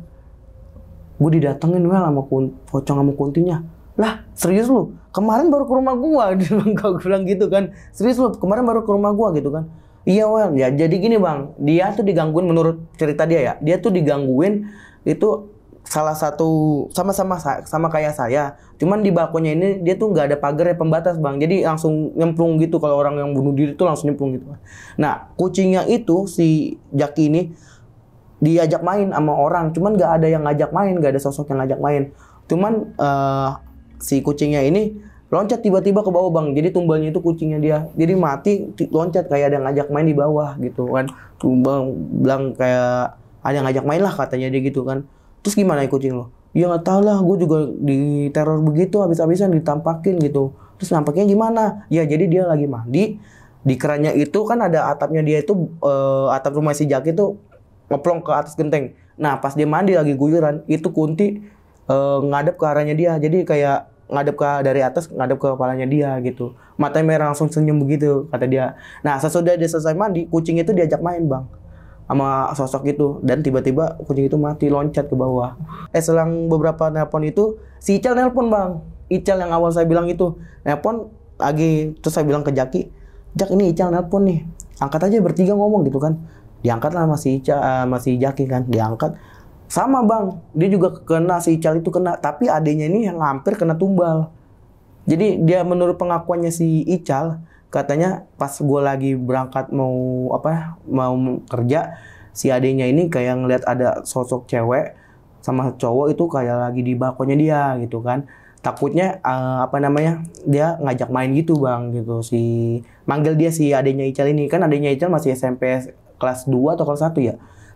Gue didatengin Well sama pocong sama kuntinya. Lah serius lu? Kemarin baru ke rumah gua. Dia bilang gitu kan. Serius lu? Kemarin baru ke rumah gua gitu kan. Iya Well. Ya jadi gini Bang. Dia tuh digangguin menurut cerita dia ya. Dia tuh digangguin itu salah satu sama kayak saya. Cuman di balkonnya ini dia tuh nggak ada pagar ya pembatas Bang. Jadi langsung nyemplung gitu kalau orang yang bunuh diri tuh langsung nyemplung gitu. Nah kucingnya itu si Jaki ini diajak main sama orang, cuman nggak ada yang ngajak main, nggak ada sosok yang ngajak main. Cuman si kucingnya ini loncat tiba-tiba ke bawah Bang, jadi tumbalnya itu kucingnya dia, jadi mati loncat kayak ada yang ngajak main di bawah gitu kan. Bang bilang kayak ada yang ngajak main lah katanya dia gitu kan. Terus gimana ya kucing lo? Ya nggak tahu lah, gue juga diteror begitu habis-habisan ditampakin gitu. Terus nampaknya gimana? Ya jadi dia lagi mandi di kerannya itu kan ada atapnya dia itu atap rumah si Jaki itu ngeplong ke atas genteng. Nah pas dia mandi lagi guyuran itu kunti ngadep ke arahnya dia. Jadi kayak ngadep ke dari atas ngadep ke kepalanya dia gitu. Matanya merah langsung senyum begitu kata dia. Nah sesudah dia selesai mandi kucing itu diajak main Bang sama sosok itu dan tiba-tiba kucing itu mati loncat ke bawah. Selang beberapa nelpon itu si Ical nelpon Bang. Ical yang awal saya bilang itu nelpon lagi. Terus saya bilang ke Jaki, Jak ini Ical nelpon nih. Angkat aja bertiga ngomong gitu kan. Diangkat lah masih Jaki kan, diangkat. Sama Bang, dia juga kena, si Ical itu kena. Tapi adanya ini yang hampir kena tumbal. Jadi dia menurut pengakuannya si Ical, katanya pas gue lagi berangkat mau kerja, si adenya ini kayak ngeliat ada sosok cewek sama cowok itu kayak lagi di balkonnya dia gitu kan. Takutnya dia ngajak main gitu Bang gitu. Manggil dia si adenya Ical ini, kan adenya Ical masih SMP kelas 2 atau kelas 1 ya.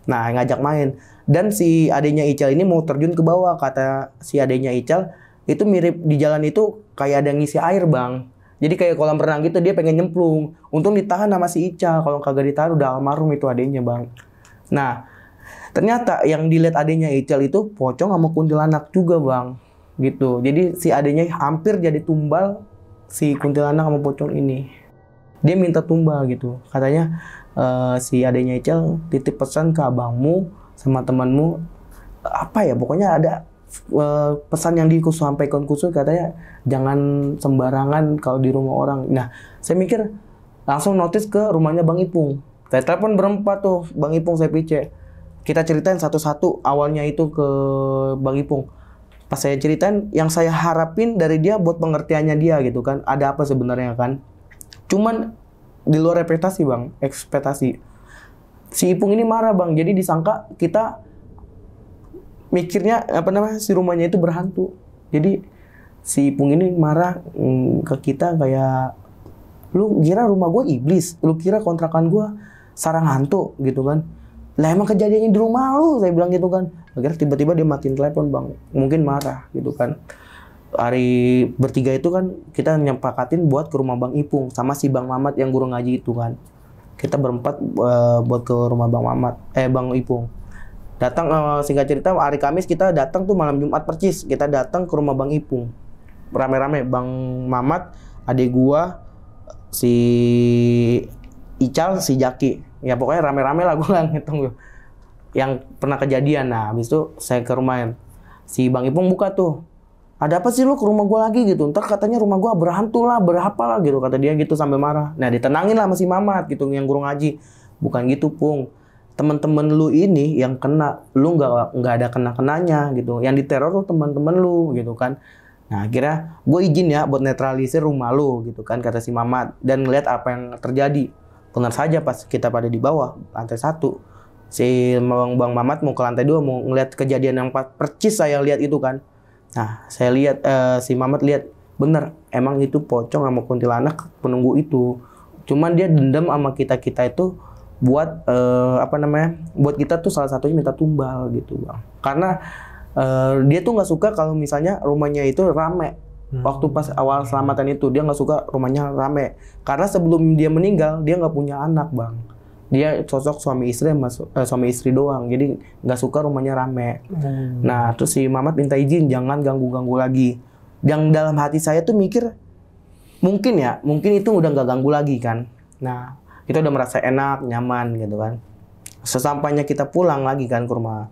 Nah, ngajak main. Dan si adenya Ical ini mau terjun ke bawah. Kata si adenya Ical, itu mirip di jalan itu kayak ada ngisi air Bang. Jadi kayak kolam renang gitu, dia pengen nyemplung. Untung ditahan sama si Ical. Kalau kagak ditahan udah almarhum itu adenya Bang. Nah, ternyata yang dilihat adenya Ical itu pocong sama kuntilanak juga Bang. Gitu. Jadi si adenya hampir jadi tumbal si kuntilanak sama pocong ini. Dia minta tumbal gitu. Katanya si adenya Ical titip pesan ke abangmu sama temanmu apa ya pokoknya ada pesan yang sampaikan khusus katanya jangan sembarangan kalau di rumah orang. Nah saya mikir langsung notice ke rumahnya Bang Ipung. Saya telepon berempat tuh Bang Ipung, saya pice. Kita ceritain satu-satu awalnya itu ke Bang Ipung. Pas saya ceritain yang saya harapin dari dia buat pengertiannya dia gitu kan, ada apa sebenarnya kan. Cuman di luar ekspektasi Bang, si Ipung ini marah Bang, jadi disangka kita mikirnya si rumahnya itu berhantu. Jadi si Ipung ini marah ke kita kayak, lu kira rumah gue iblis, lu kira kontrakan gue sarang hantu gitu kan. Lah emang kejadiannya di rumah lu, saya bilang gitu kan. Akhirnya tiba-tiba dia matiin telepon Bang, mungkin marah gitu kan. Hari bertiga itu kan kita nyepakatin buat ke rumah Bang Ipung sama si Bang Mamat yang guru ngaji itu kan. Kita berempat buat ke rumah Bang Ipung. Datang singkat cerita hari Kamis kita datang tuh malam Jumat percis. Kita datang ke rumah Bang Ipung. Rame-rame Bang Mamat, adik gua, si Ical, si Jaki. Ya pokoknya rame-rame lah, gua nggak ngitung yang pernah kejadian. Nah, habis itu saya ke rumahnya. Si Bang Ipung buka tuh. Ada apa sih lu ke rumah gue lagi gitu? Ntar katanya rumah gue berhantu lah, berapa lah gitu. Kata dia gitu sampai marah. Nah ditenangin lah sama si Mamat gitu yang guru ngaji. Bukan gitu Pung. Temen-temen lu ini yang kena, lu nggak ada kena-kenanya gitu. Yang diteror tuh temen-temen lu gitu kan. Nah akhirnya gue izin ya buat netralisir rumah lu gitu kan. Kata si Mamat. Dan ngeliat apa yang terjadi. Benar saja pas kita pada di bawah, lantai 1. Si Bang Mamat mau ke lantai 2, mau ngeliat kejadian yang percis saya lihat itu kan. Nah, saya lihat si Mamat lihat bener emang itu pocong sama kuntilanak penunggu itu. Cuman dia dendam sama kita itu buat buat kita tuh salah satunya minta tumbal gitu bang. Karena dia tuh nggak suka kalau misalnya rumahnya itu rame. Waktu pas awal selamatan itu dia nggak suka rumahnya rame. Karena sebelum dia meninggal dia nggak punya anak bang. Dia sosok suami istri doang. Jadi nggak suka rumahnya rame. Nah terus si Mamat minta izin jangan ganggu lagi. Yang dalam hati saya tuh mikir mungkin itu udah nggak ganggu lagi kan. Nah kita udah merasa enak, nyaman gitu kan. Sesampainya kita pulang lagi kan ke rumah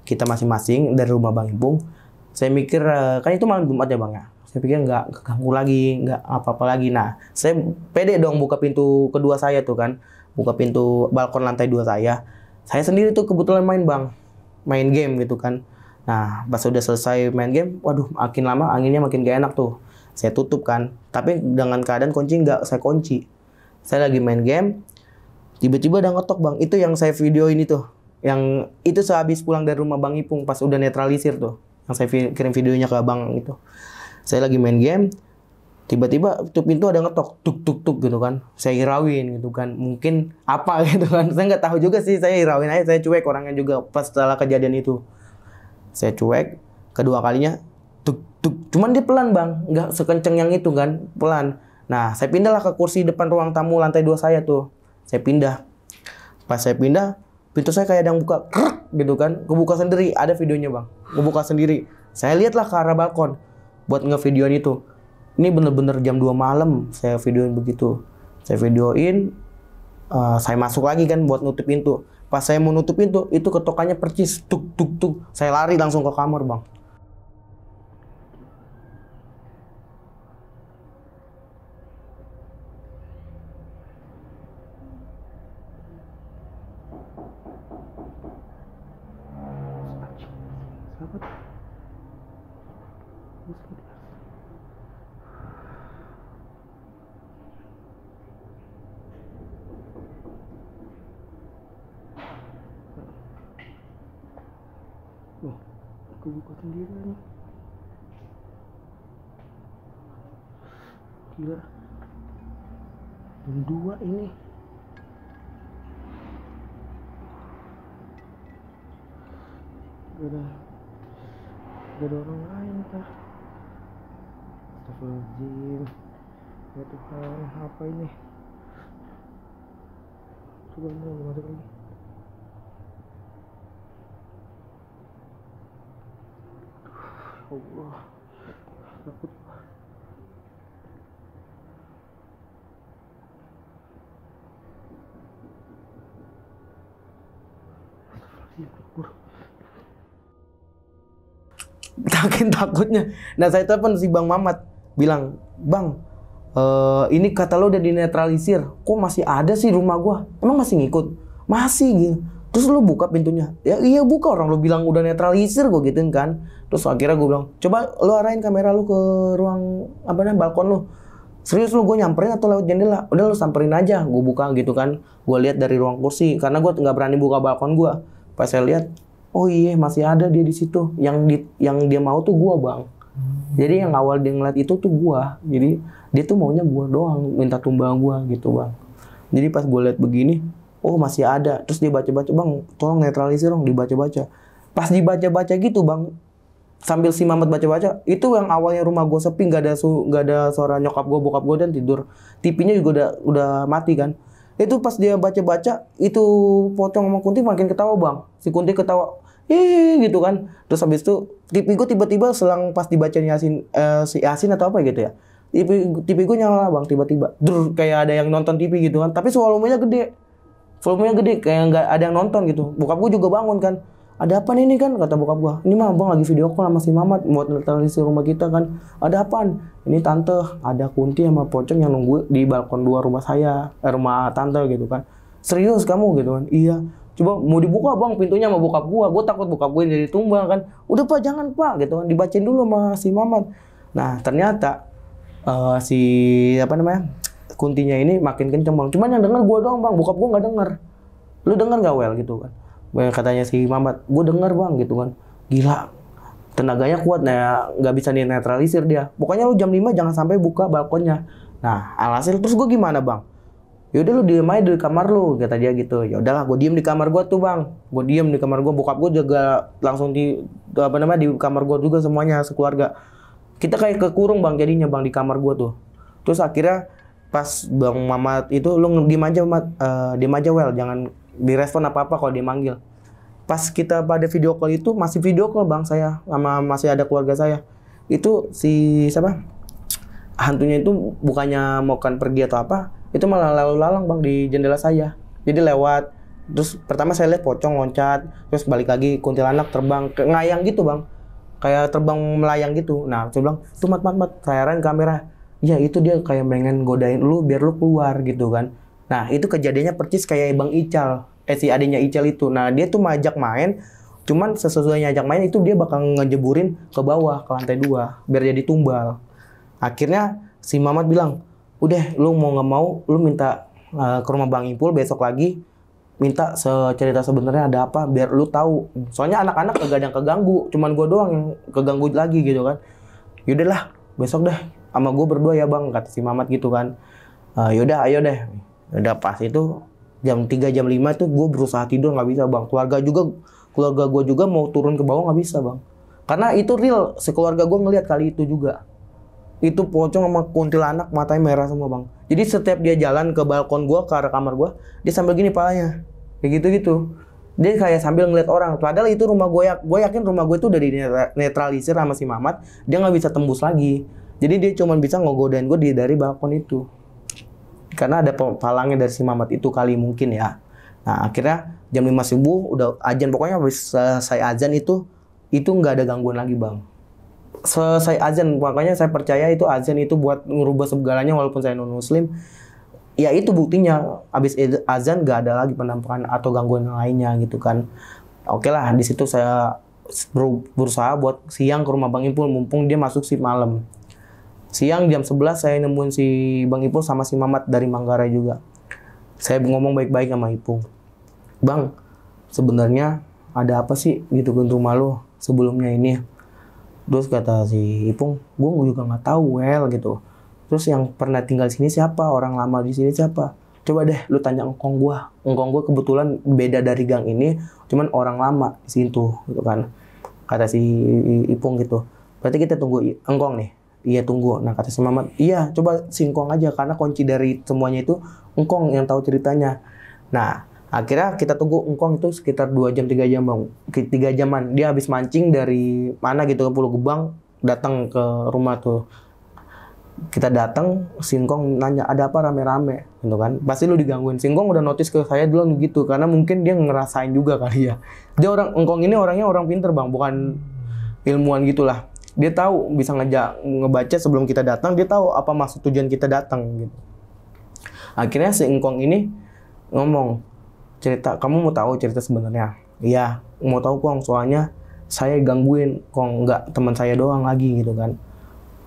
kita masing-masing dari rumah Bang Ipung, saya mikir kan itu malam Jumat ya Bang ya. Saya pikir nggak ganggu lagi, nggak apa-apa lagi. Nah, saya pede dong buka pintu kedua saya tuh kan, buka pintu balkon lantai 2 saya. Saya sendiri tuh kebetulan main game gitu kan. Nah, pas udah selesai main game, waduh makin lama anginnya makin gak enak tuh. Saya tutup kan, tapi dengan keadaan kunci nggak saya kunci. Saya lagi main game, tiba-tiba ada ngetok bang. Itu yang saya video ini tuh. Yang itu sehabis pulang dari rumah Bang Ipung pas udah netralisir tuh. Yang saya kirim videonya ke abang itu. Saya lagi main game, tiba-tiba tuh pintu ada ngetok, tuk tuk tuk gitu kan. Saya hirauin gitu kan. Mungkin apa gitu kan. Saya nggak tahu juga sih. Saya hirauin aja. Saya cuek orangnya juga pas setelah kejadian itu. Saya cuek. Kedua kalinya tuk tuk. Cuman dia pelan bang, nggak sekenceng yang itu kan, pelan. Nah, saya pindahlah ke kursi depan ruang tamu lantai 2 saya tuh. Saya pindah. Pas saya pindah, pintu saya kayak ada yang buka, krek, gitu kan. Kebuka sendiri, ada videonya bang. Kebuka sendiri. Saya lihatlah ke arah balkon buat ngevideoin itu. Ini bener-bener jam 2 malam saya videoin begitu. Saya videoin, saya masuk lagi kan buat nutup pintu. Pas saya mau nutup pintu, itu ketokannya percis, tuk tuk tuk. Saya lari langsung ke kamar bang. Oh, aku buka sendiri nih. Gila. Jam 2 ini. Gak ada orang lain kah? Astagfirullahaladzim. Ya Tuhan, apa ini? Coba mau masuk lagi. Allah, takut. Takutnya. Nah saya telepon si Bang Mamat, bilang, Bang, ini kata lo udah dinetralisir, kok masih ada sih rumah gua? Emang masih ngikut? Masih gitu. Terus lo buka pintunya? Ya iya buka, orang lo bilang udah netralisir gua gituin kan. Terus akhirnya gua bilang, coba lo arahin kamera lo ke ruang balkon lo. Serius lo, gue nyamperin atau lewat jendela? Udah lo samperin aja, gue buka gitu kan. Gue lihat dari ruang kursi, karena gue nggak berani buka balkon gue. Pas saya lihat, oh iya masih ada dia di situ. Yang dia mau tuh gue bang. Jadi yang awal dia ngeliat itu tuh gue. Jadi dia tuh maunya gue doang, minta tumbal gue gitu bang. Jadi pas gue lihat begini, oh masih ada. Terus dia baca-baca, bang tolong netralisir dong, dibaca-baca. Pas dibaca-baca gitu bang, sambil si Mamat baca-baca, itu yang awalnya rumah gue sepi, nggak ada suara nyokap gue, bokap gue dan tidur. TV-nya juga udah mati kan. Itu pas dia baca-baca, itu pocong sama Kunti makin ketawa bang. Si Kunti ketawa, gitu kan. Terus habis itu TV gue tiba-tiba selang pas dibaca si Yasin atau apa gitu ya. TV gue nyala bang tiba-tiba. Kayak ada yang nonton TV gitu kan. Tapi volumenya gede. Kayak nggak ada yang nonton gitu. Bokap gue juga bangun kan. Ada apa nih kan, kata bokap gua. Ini mah bang lagi video call sama si Mamat buat netralisir rumah kita kan. Ada apaan? Ini tante, ada Kunti sama pocong yang nunggu di balkon 2 rumah saya, rumah tante gitu kan. Serius kamu gitu kan? Iya. Coba mau dibuka bang pintunya sama bokap gua. Gua takut bokap gua jadi tumbal kan. Udah pak jangan pak gitu kan. Dibacain dulu sama si Mamat. Nah ternyata Kuntinya ini makin kenceng bang. Cuman yang denger gua doang bang. Bokap gua nggak denger. Lu denger nggak Wel gitu kan? Katanya si Mamat, gue denger bang gitu kan. Gila, tenaganya kuat, nah nggak bisa dinetralisir dia. Pokoknya lu jam 5 jangan sampai buka balkonnya. Nah, alhasil terus gue gimana bang? Yaudah lu diem aja di kamar lu, kata dia gitu. Ya udahlah, gue diem di kamar gue tuh bang. Gue diem di kamar gue, bokap gue juga langsung di di kamar gue juga semuanya sekeluarga. Kita kayak kekurung bang jadinya bang di kamar gue tuh. Terus akhirnya pas bang Mamat itu lu diem aja Mat, diem aja Well, jangan direspon apa-apa kalau dia manggil. Pas kita pada video call itu masih video call bang saya sama masih ada keluarga saya. Itu si siapa? Hantunya itu bukannya mau kan pergi atau apa, itu malah lalu lalang bang di jendela saya. Jadi lewat, terus pertama saya lihat pocong loncat, terus balik lagi kuntilanak terbang ngayang gitu bang, kayak terbang melayang gitu. Nah saya bilang tuh mat saya heran kamera, ya itu dia kayak pengen godain lu biar lu keluar gitu kan. Nah itu kejadiannya percis kayak bang Ical, si adiknya Ical itu. Nah dia tuh ngajak main, cuman sesuai ngajak main itu dia bakal ngejeburin ke bawah ke lantai 2 biar jadi tumbal. Akhirnya si Mamat bilang, udah lu mau nggak mau lu minta ke rumah Bang Ipul besok lagi, minta cerita sebenarnya ada apa biar lu tahu. Soalnya anak-anak kagak ada yang keganggu, cuman gue doang yang keganggu lagi gitu kan. Yaudahlah besok deh sama gue berdua ya bang, kata si Mamat gitu kan. Yaudah ayo deh. Udah pas itu jam 3 jam 5 tuh gue berusaha tidur nggak bisa bang. Keluarga gue juga mau turun ke bawah nggak bisa bang. Karena itu real, sekeluarga gue ngelihat kali itu juga. Itu pocong sama kuntilanak matanya merah semua bang. Jadi setiap dia jalan ke balkon gua, ke arah kamar gua, dia sambil gini palanya, kayak gitu. Dia kayak sambil ngeliat orang. Padahal itu rumah gue yakin rumah gue itu udah dinetralisir sama si Mamat. Dia nggak bisa tembus lagi. Jadi dia cuma bisa ngegodain gue dari balkon itu. Karena ada palangnya dari si Mamat itu kali mungkin ya. Nah akhirnya jam 5 subuh udah azan, pokoknya habis selesai azan itu nggak ada gangguan lagi bang. Selesai azan, makanya saya percaya itu azan itu buat ngerubah segalanya walaupun saya non muslim. Ya itu buktinya, habis azan gak ada lagi penampakan atau gangguan lainnya gitu kan. Oke lah, di situ saya berusaha buat siang ke rumah Bang Ipul mumpung dia masuk shift malam. Siang jam 11 saya nemuin si Bang Ipul sama si Mamat dari Manggarai juga. Saya ngomong baik-baik sama Ipul. Bang, sebenarnya ada apa sih gitu untuk malu sebelumnya ini? Terus kata si Ipung, gue juga nggak tahu Well gitu. Terus yang pernah tinggal sini siapa? Orang lama di sini siapa? Coba deh lu tanya engkong gue. Engkong gue kebetulan beda dari gang ini, cuman orang lama di situ gitu kan. Kata si Ipung gitu. Berarti kita tunggu engkong nih. Iya tunggu. Nah kata si Mamat, iya coba si engkong aja karena kunci dari semuanya itu engkong yang tahu ceritanya. Nah akhirnya kita tunggu engkong itu sekitar 2 jam 3 jam bang. 3 jaman dia habis mancing dari mana gitu ke Pulau Gebang, datang ke rumah tuh. Kita datang, Singkong nanya ada apa rame-rame gitu kan. Pasti lu digangguin. Singkong udah notice ke saya dulu gitu karena mungkin dia ngerasain juga kali ya. Dia engkong ini orangnya orang pinter bang, bukan ilmuwan gitulah. Dia tahu bisa ngebaca sebelum kita datang, dia tahu apa maksud tujuan kita datang gitu. Akhirnya si engkong ini ngomong, cerita, kamu mau tahu cerita sebenarnya? Iya, mau tahu Kong, soalnya saya gangguin Kong, nggak teman saya doang lagi gitu kan.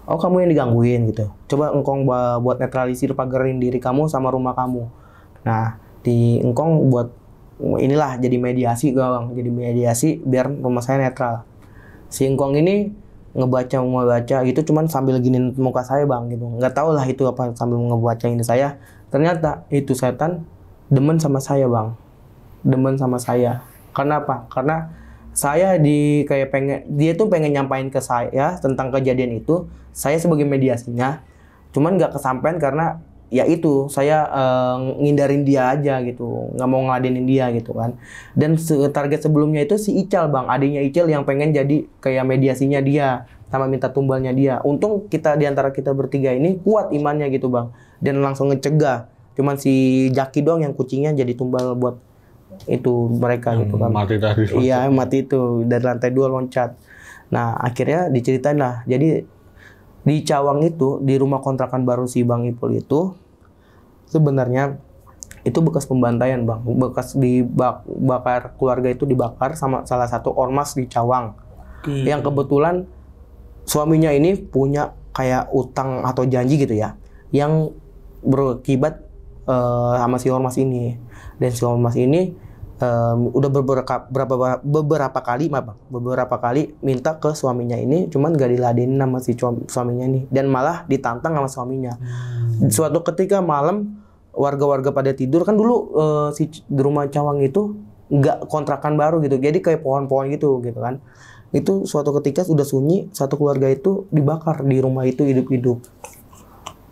Oh kamu yang digangguin gitu. Coba engkong buat netralisir pagarin diri kamu sama rumah kamu. Nah di engkong buat inilah jadi mediasi bang, jadi mediasi biar rumah saya netral. Si engkong ini ngebaca gitu, cuman sambil giniin muka saya bang gitu. Nggak tahu lah itu apa sambil ngebaca ini saya. Ternyata itu setan demen sama saya bang, demen sama saya. Karena apa? Karena saya dia tuh pengen nyampain ke saya tentang kejadian itu. Saya sebagai mediasinya, cuman nggak kesampaian karena ya itu saya ngindarin dia aja gitu, nggak mau ngeladenin dia gitu kan. Dan target sebelumnya itu si Ical bang, adiknya Ical yang pengen jadi kayak mediasinya dia sama minta tumbalnya dia. Untung diantara kita bertiga ini kuat imannya gitu bang, dan langsung ngecegah. Cuman si Jaki doang yang kucingnya jadi tumbal buat itu mereka yang gitu kan. Mati tadi. Iya mati itu dari lantai 2 loncat. Nah akhirnya diceritain lah. Jadi di Cawang itu di rumah kontrakan baru si Bang Ipul itu sebenarnya itu bekas pembantaian bang, bekas dibakar, keluarga itu dibakar sama salah satu ormas di Cawang. Yang kebetulan suaminya ini punya kayak utang atau janji gitu ya, yang berakibat sama si ormas ini. Dan si ormas ini udah beberapa kali minta ke suaminya ini, cuman gak diladenin sama si suaminya ini, dan malah ditantang sama suaminya. Suatu ketika malam warga-warga pada tidur kan dulu, di rumah Cawang itu nggak kontrakan baru gitu, jadi kayak pohon-pohon gitu kan. Itu suatu ketika sudah sunyi, satu keluarga itu dibakar di rumah itu hidup-hidup.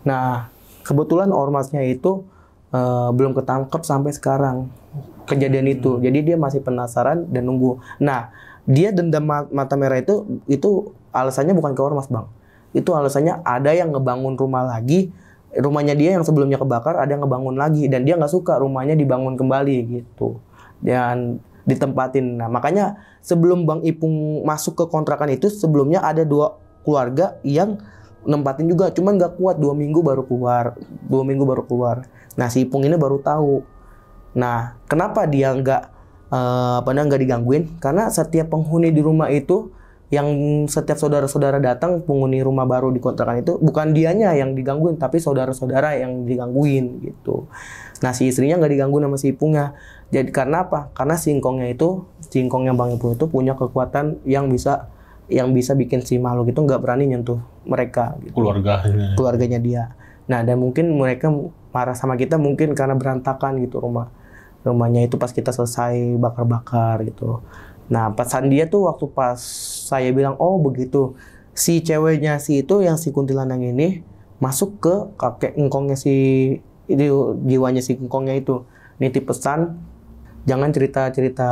Nah, kebetulan ormasnya itu belum ketangkep sampai sekarang kejadian itu. Jadi dia masih penasaran dan nunggu. Nah, dia dendam mata merah itu alasannya bukan ke ormas, Bang. Itu alasannya ada yang ngebangun rumah lagi. Rumahnya dia yang sebelumnya kebakar, ada yang ngebangun lagi, dan dia nggak suka rumahnya dibangun kembali gitu. Dan ditempatin. Nah, makanya sebelum Bang Ipung masuk ke kontrakan itu, sebelumnya ada 2 keluarga yang nempatin juga, cuman nggak kuat, 2 minggu baru keluar. Nah, si Ipung ini baru tahu. Nah, kenapa dia nggak digangguin? Karena setiap penghuni di rumah itu, yang setiap saudara-saudara datang penghuni rumah baru di kontrakan itu, bukan dianya yang digangguin, tapi saudara-saudara yang digangguin gitu. Nah, si istrinya nggak digangguin sama si Ipungnya. Jadi karena apa? Karena singkongnya Bang Ipung itu punya kekuatan yang bisa bikin si makhluk itu nggak berani nyentuh mereka gitu. Keluarganya dia. Nah, dan mungkin mereka marah sama kita mungkin karena berantakan gitu rumahnya itu pas kita selesai bakar-bakar gitu. Nah, pesan dia tuh waktu pas saya bilang, oh begitu, si ceweknya yang si kuntilanak ini masuk ke kakek engkongnya jiwanya si engkongnya itu, nitip pesan jangan cerita-cerita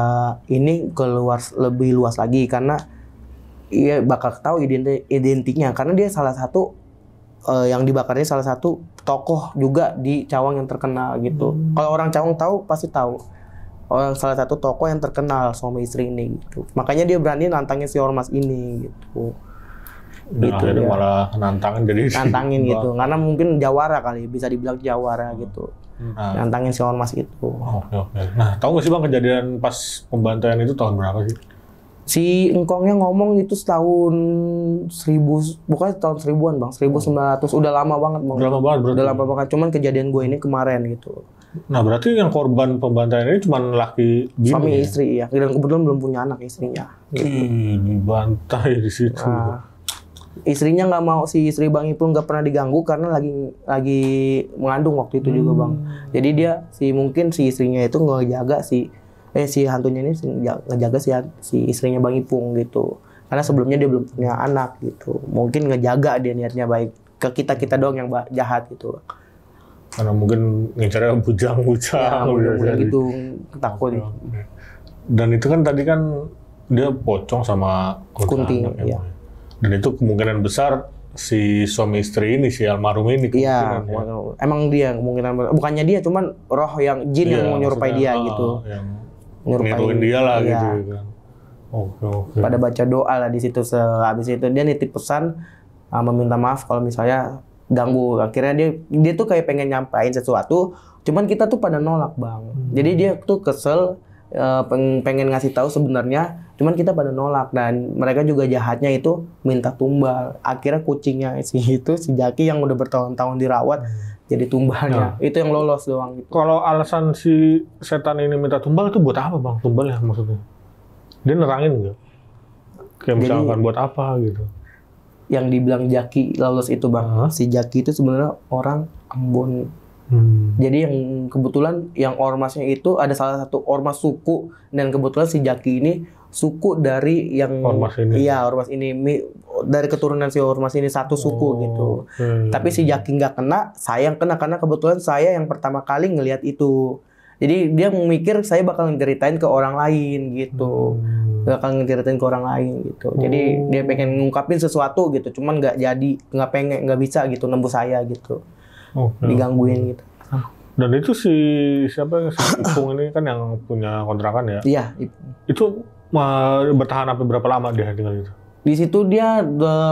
ini keluar lebih luas lagi, karena ia bakal tahu identiknya, karena dia salah satu yang dibakarnya salah satu tokoh juga di Cawang yang terkenal gitu. Kalau orang Cawang tahu pasti tahu. Salah satu tokoh yang terkenal suami istri ini gitu. Makanya dia berani nantangin si ormas ini gitu. Dan gitu akhirnya ya. malah nantangin gitu. Karena mungkin jawara kali, bisa dibilang jawara gitu. Nantangin si ormas itu. Oke. Nah, tahu nggak sih Bang kejadian pas pembantaian itu tahun berapa sih? Si engkongnya ngomong itu tahun 1000, bukan tahun 1000-an Bang, 1900, udah lama banget Bang. Udah lama banget berarti. Udah lama banget, cuman kejadian gue ini kemarin gitu. Nah, berarti yang korban pembantaian ini cuma laki bini, suami istri ya, dan kebetulan belum punya anak istrinya. Gitu. Dibantai di situ. Nah, istrinya nggak mau, si istri Bang Ipung nggak pernah diganggu karena lagi mengandung waktu itu juga Bang. Jadi mungkin si istrinya itu ngejaga si hantunya ini ngejaga si istrinya Bang Ipung gitu. Karena sebelumnya dia belum punya anak gitu. Mungkin ngejaga dia niatnya baik. Ke kita doang yang jahat gitu. Karena mungkin ngincarnya bujang-bujang. Ya, gitu, takut. Dan itu kan tadi kan dia pocong sama Kunti. Ya. Dan itu kemungkinan besar si suami istri ini, si almarhum ini. Iya, emang dia kemungkinan, bukannya dia, cuman roh yang jin yang menyerupai dia gitu. Niruin dia lah iya. gitu kan. Oke. Pada baca doa lah di situ. Habis itu dia nitip pesan meminta maaf kalau misalnya ganggu. Akhirnya dia tuh kayak pengen nyampain sesuatu, cuman kita tuh pada nolak Bang. Jadi dia tuh kesel, pengen ngasih tahu sebenarnya, cuman kita pada nolak, dan mereka juga jahatnya itu minta tumbal. Akhirnya kucingnya si Jaki yang udah bertahun-tahun dirawat jadi tumbalnya. Itu yang lolos doang gitu. Kalau alasan si setan ini minta tumbal itu buat apa Bang? Tumbal ya maksudnya? Dia nerangin nggak? Kayak misalkan buat apa gitu? Yang dibilang Jaki lolos itu Bang, si Jaki itu sebenarnya orang Ambon. Jadi yang kebetulan yang ormasnya itu ada salah satu ormas suku, dan kebetulan si Jaki ini suku dari yang ormas ini. Iya, ormas ini dari keturunan si ormas ini satu suku gitu. Tapi si Jaki nggak kena, saya yang kena karena kebetulan saya yang pertama kali ngelihat itu. Jadi dia memikir saya bakal ngeceritain ke orang lain gitu. Bakal ngeceritain ke orang lain gitu. Jadi dia pengen ngungkapin sesuatu gitu, cuman nggak jadi, nggak bisa gitu nembus saya gitu. Digangguin gitu. Dan itu si Ipung ini kan yang punya kontrakan ya? Iya. Itu bertahan sampai berapa lama dia tinggal itu? Di situ dia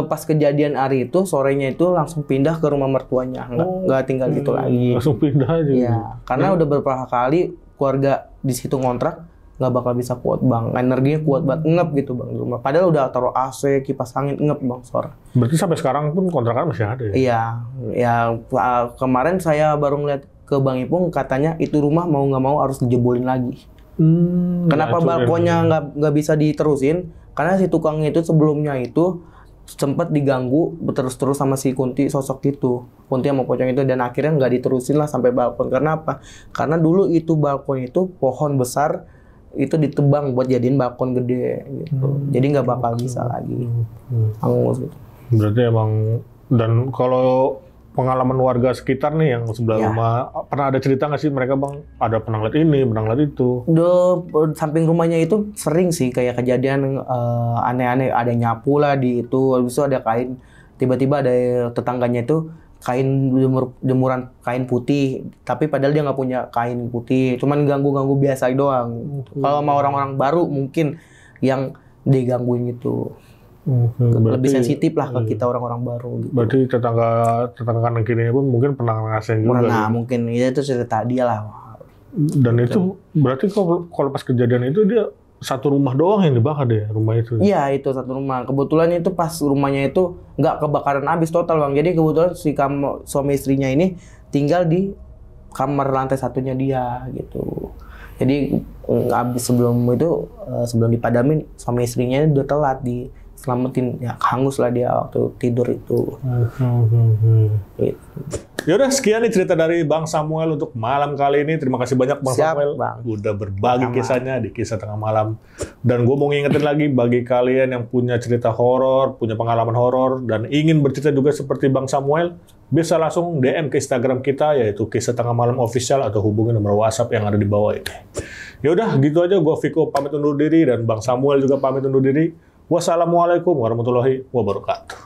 pas kejadian hari itu sorenya itu langsung pindah ke rumah mertuanya, nggak tinggal gitu lagi. Langsung pindah aja. Iya, karena udah beberapa kali keluarga di situ ngontrak nggak bakal bisa kuat Bang, energinya kuat banget, ngep gitu Bang di rumah. Padahal udah taruh AC, kipas angin, ngep Bang suara. Berarti sampai sekarang pun kontrakan masih ada ya? Iya, ya kemarin saya baru ngeliat ke Bang Ipung, katanya itu rumah mau nggak mau harus dijebolin lagi. Kenapa balkonnya nggak bisa diterusin? Karena si tukangnya itu sebelumnya itu sempat diganggu terus-terus sama si Kunti sosok itu, Kunti sama pocong itu, dan akhirnya nggak diterusin lah sampai balkon. Karena apa? Karena dulu itu balkon itu pohon besar itu ditebang buat jadiin balkon gede gitu. Jadi nggak bakal bisa lagi. Hangus gitu. Berarti emang, dan kalau pengalaman warga sekitar nih yang sebelah rumah, pernah ada cerita nggak sih mereka bang, ada pernah lihat ini, pernah lihat itu? Samping rumahnya itu sering sih kayak kejadian aneh-aneh, ada nyapu lah di itu, habis itu ada kain, tiba-tiba ada tetangganya itu kain jemuran kain putih, tapi padahal dia nggak punya kain putih, cuman ganggu-ganggu biasa doang. Kalau sama orang-orang baru mungkin yang digangguin itu. Lebih sensitif lah ke kita orang-orang baru gitu. Berarti tetangga kanan kirinya pun mungkin pernah ngerasain juga. Nah, mungkin itu cerita dia lah. Dan itu berarti kalau pas kejadian itu dia satu rumah doang yang dibakar deh, rumah itu. Iya, itu satu rumah. Kebetulan itu pas rumahnya itu nggak kebakaran habis total, Bang. Jadi kebetulan si suami istrinya ini tinggal di kamar lantai satunya dia gitu. Jadi habis sebelum dipadamin, suami istrinya udah telat selamatin, ya hangus lah dia waktu tidur itu. Gitu. Yaudah, sekian nih cerita dari Bang Samuel untuk malam kali ini. Terima kasih banyak Bang Samuel, Bang. udah berbagi kisahnya di Kisah Tengah Malam. Dan gue mau ngingetin lagi bagi kalian yang punya cerita horor, punya pengalaman horor, dan ingin bercerita juga seperti Bang Samuel, bisa langsung DM ke Instagram kita, yaitu Kisah Tengah Malam Official, atau hubungi nomor WhatsApp yang ada di bawah ini. Yaudah, gitu aja. Gue Viko pamit undur diri, dan Bang Samuel juga pamit undur diri. Wassalamualaikum warahmatullahi wabarakatuh.